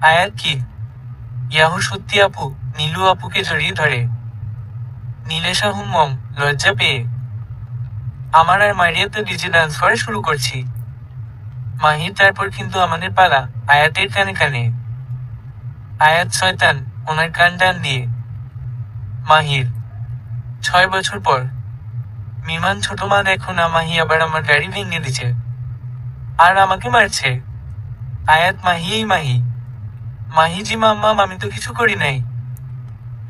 আয়াত কি? ইয়াহু সত্যি আপু। নীলু আপুকে জড়িয়ে ধরে। নীলেশা হুম লজ্জা পেয়ে আমার আর মারিয়া তো ডিজে ডান্স করা শুরু করছি। মাহির তারপর কিন্তু আমাদের পালা আয়াতের কানে কানে। আয়াত শয়তান, ওনার কান টান দিয়ে। মাহির 6 বছর পর মিমান ছোট মা দেখো না, মাহি আবার আমার গাড়ি ভেঙে দিছে আর আমাকে মারছে। আয়াত মাহি এই মাহি। মাহি জি মাম্মাম আমি তো কিছু করি নাই,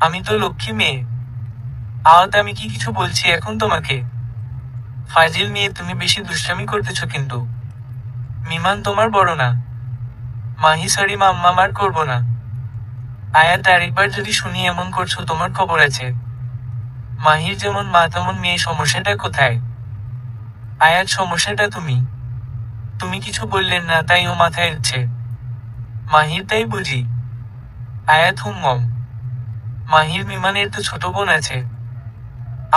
আমি তো লক্ষ্মী মেয়ে। আওয়াত আমি কি কিছু বলছি এখন তোমাকে? ফাজিল মেয়ে তুমি বেশি দুষ্টামি করতেছ কিন্তু। মিমান তোমার বড় না। মাহি সরি মাম্মাম আর করবো না। আয়াত আরেকবার যদি শুনি এমন করছো তোমার খবর আছে। মাহির যেমন মা তেমন মেয়ে, সমস্যাটা কোথায়? আয়াত সমস্যাটা তুমি। তুমি কিছু বললেন না তাই ও মাথায় উঠছে। মাহির তাই বুঝি? আয়াত হুম। মাহির মিমানের তো ছোট বোন আছে,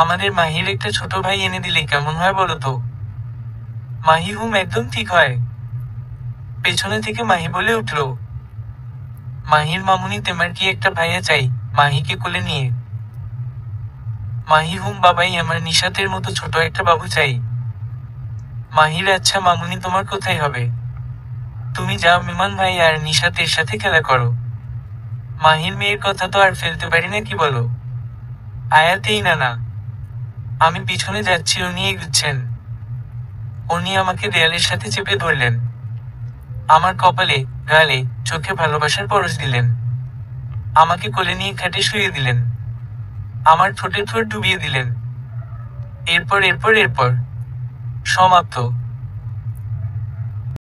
আমাদের মাহির একটা ছোট ভাই এনে দিলে কেমন হয় বলো তো? মাহি হুম একদম ঠিক হয়। পেছনে থেকে মাহি বলে উঠল, মাহির মামুনি তেমার কি একটা ভাইয়া চাই মাহিকে কোলে নিয়ে। মাহি হুম বাবাই আমার নিশাতের মতো ছোট একটা বাবু চাই। মাহির আচ্ছা মামুনি তোমার কোথায় হবে? তুমি যাও মিমান ভাই আর নিশাতের সাথে খেলা করো। মাহির মেয়ের কথা তো আর ফেলতে পারি না, কি বলো? আয়াতেই না না, আমি পিছনে যাচ্ছি উনি এগুচ্ছেন। উনি আমাকে দেয়ালের সাথে চেপে ধরলেন, আমার কপালে গালে চোখে ভালোবাসার পরশ দিলেন। আমাকে কোলে নিয়ে খাটে শুয়ে দিলেন, আমার ঠোঁটে ঠোঁট ডুবিয়ে দিলেন। এরপর এরপর এরপর সমাপ্ত।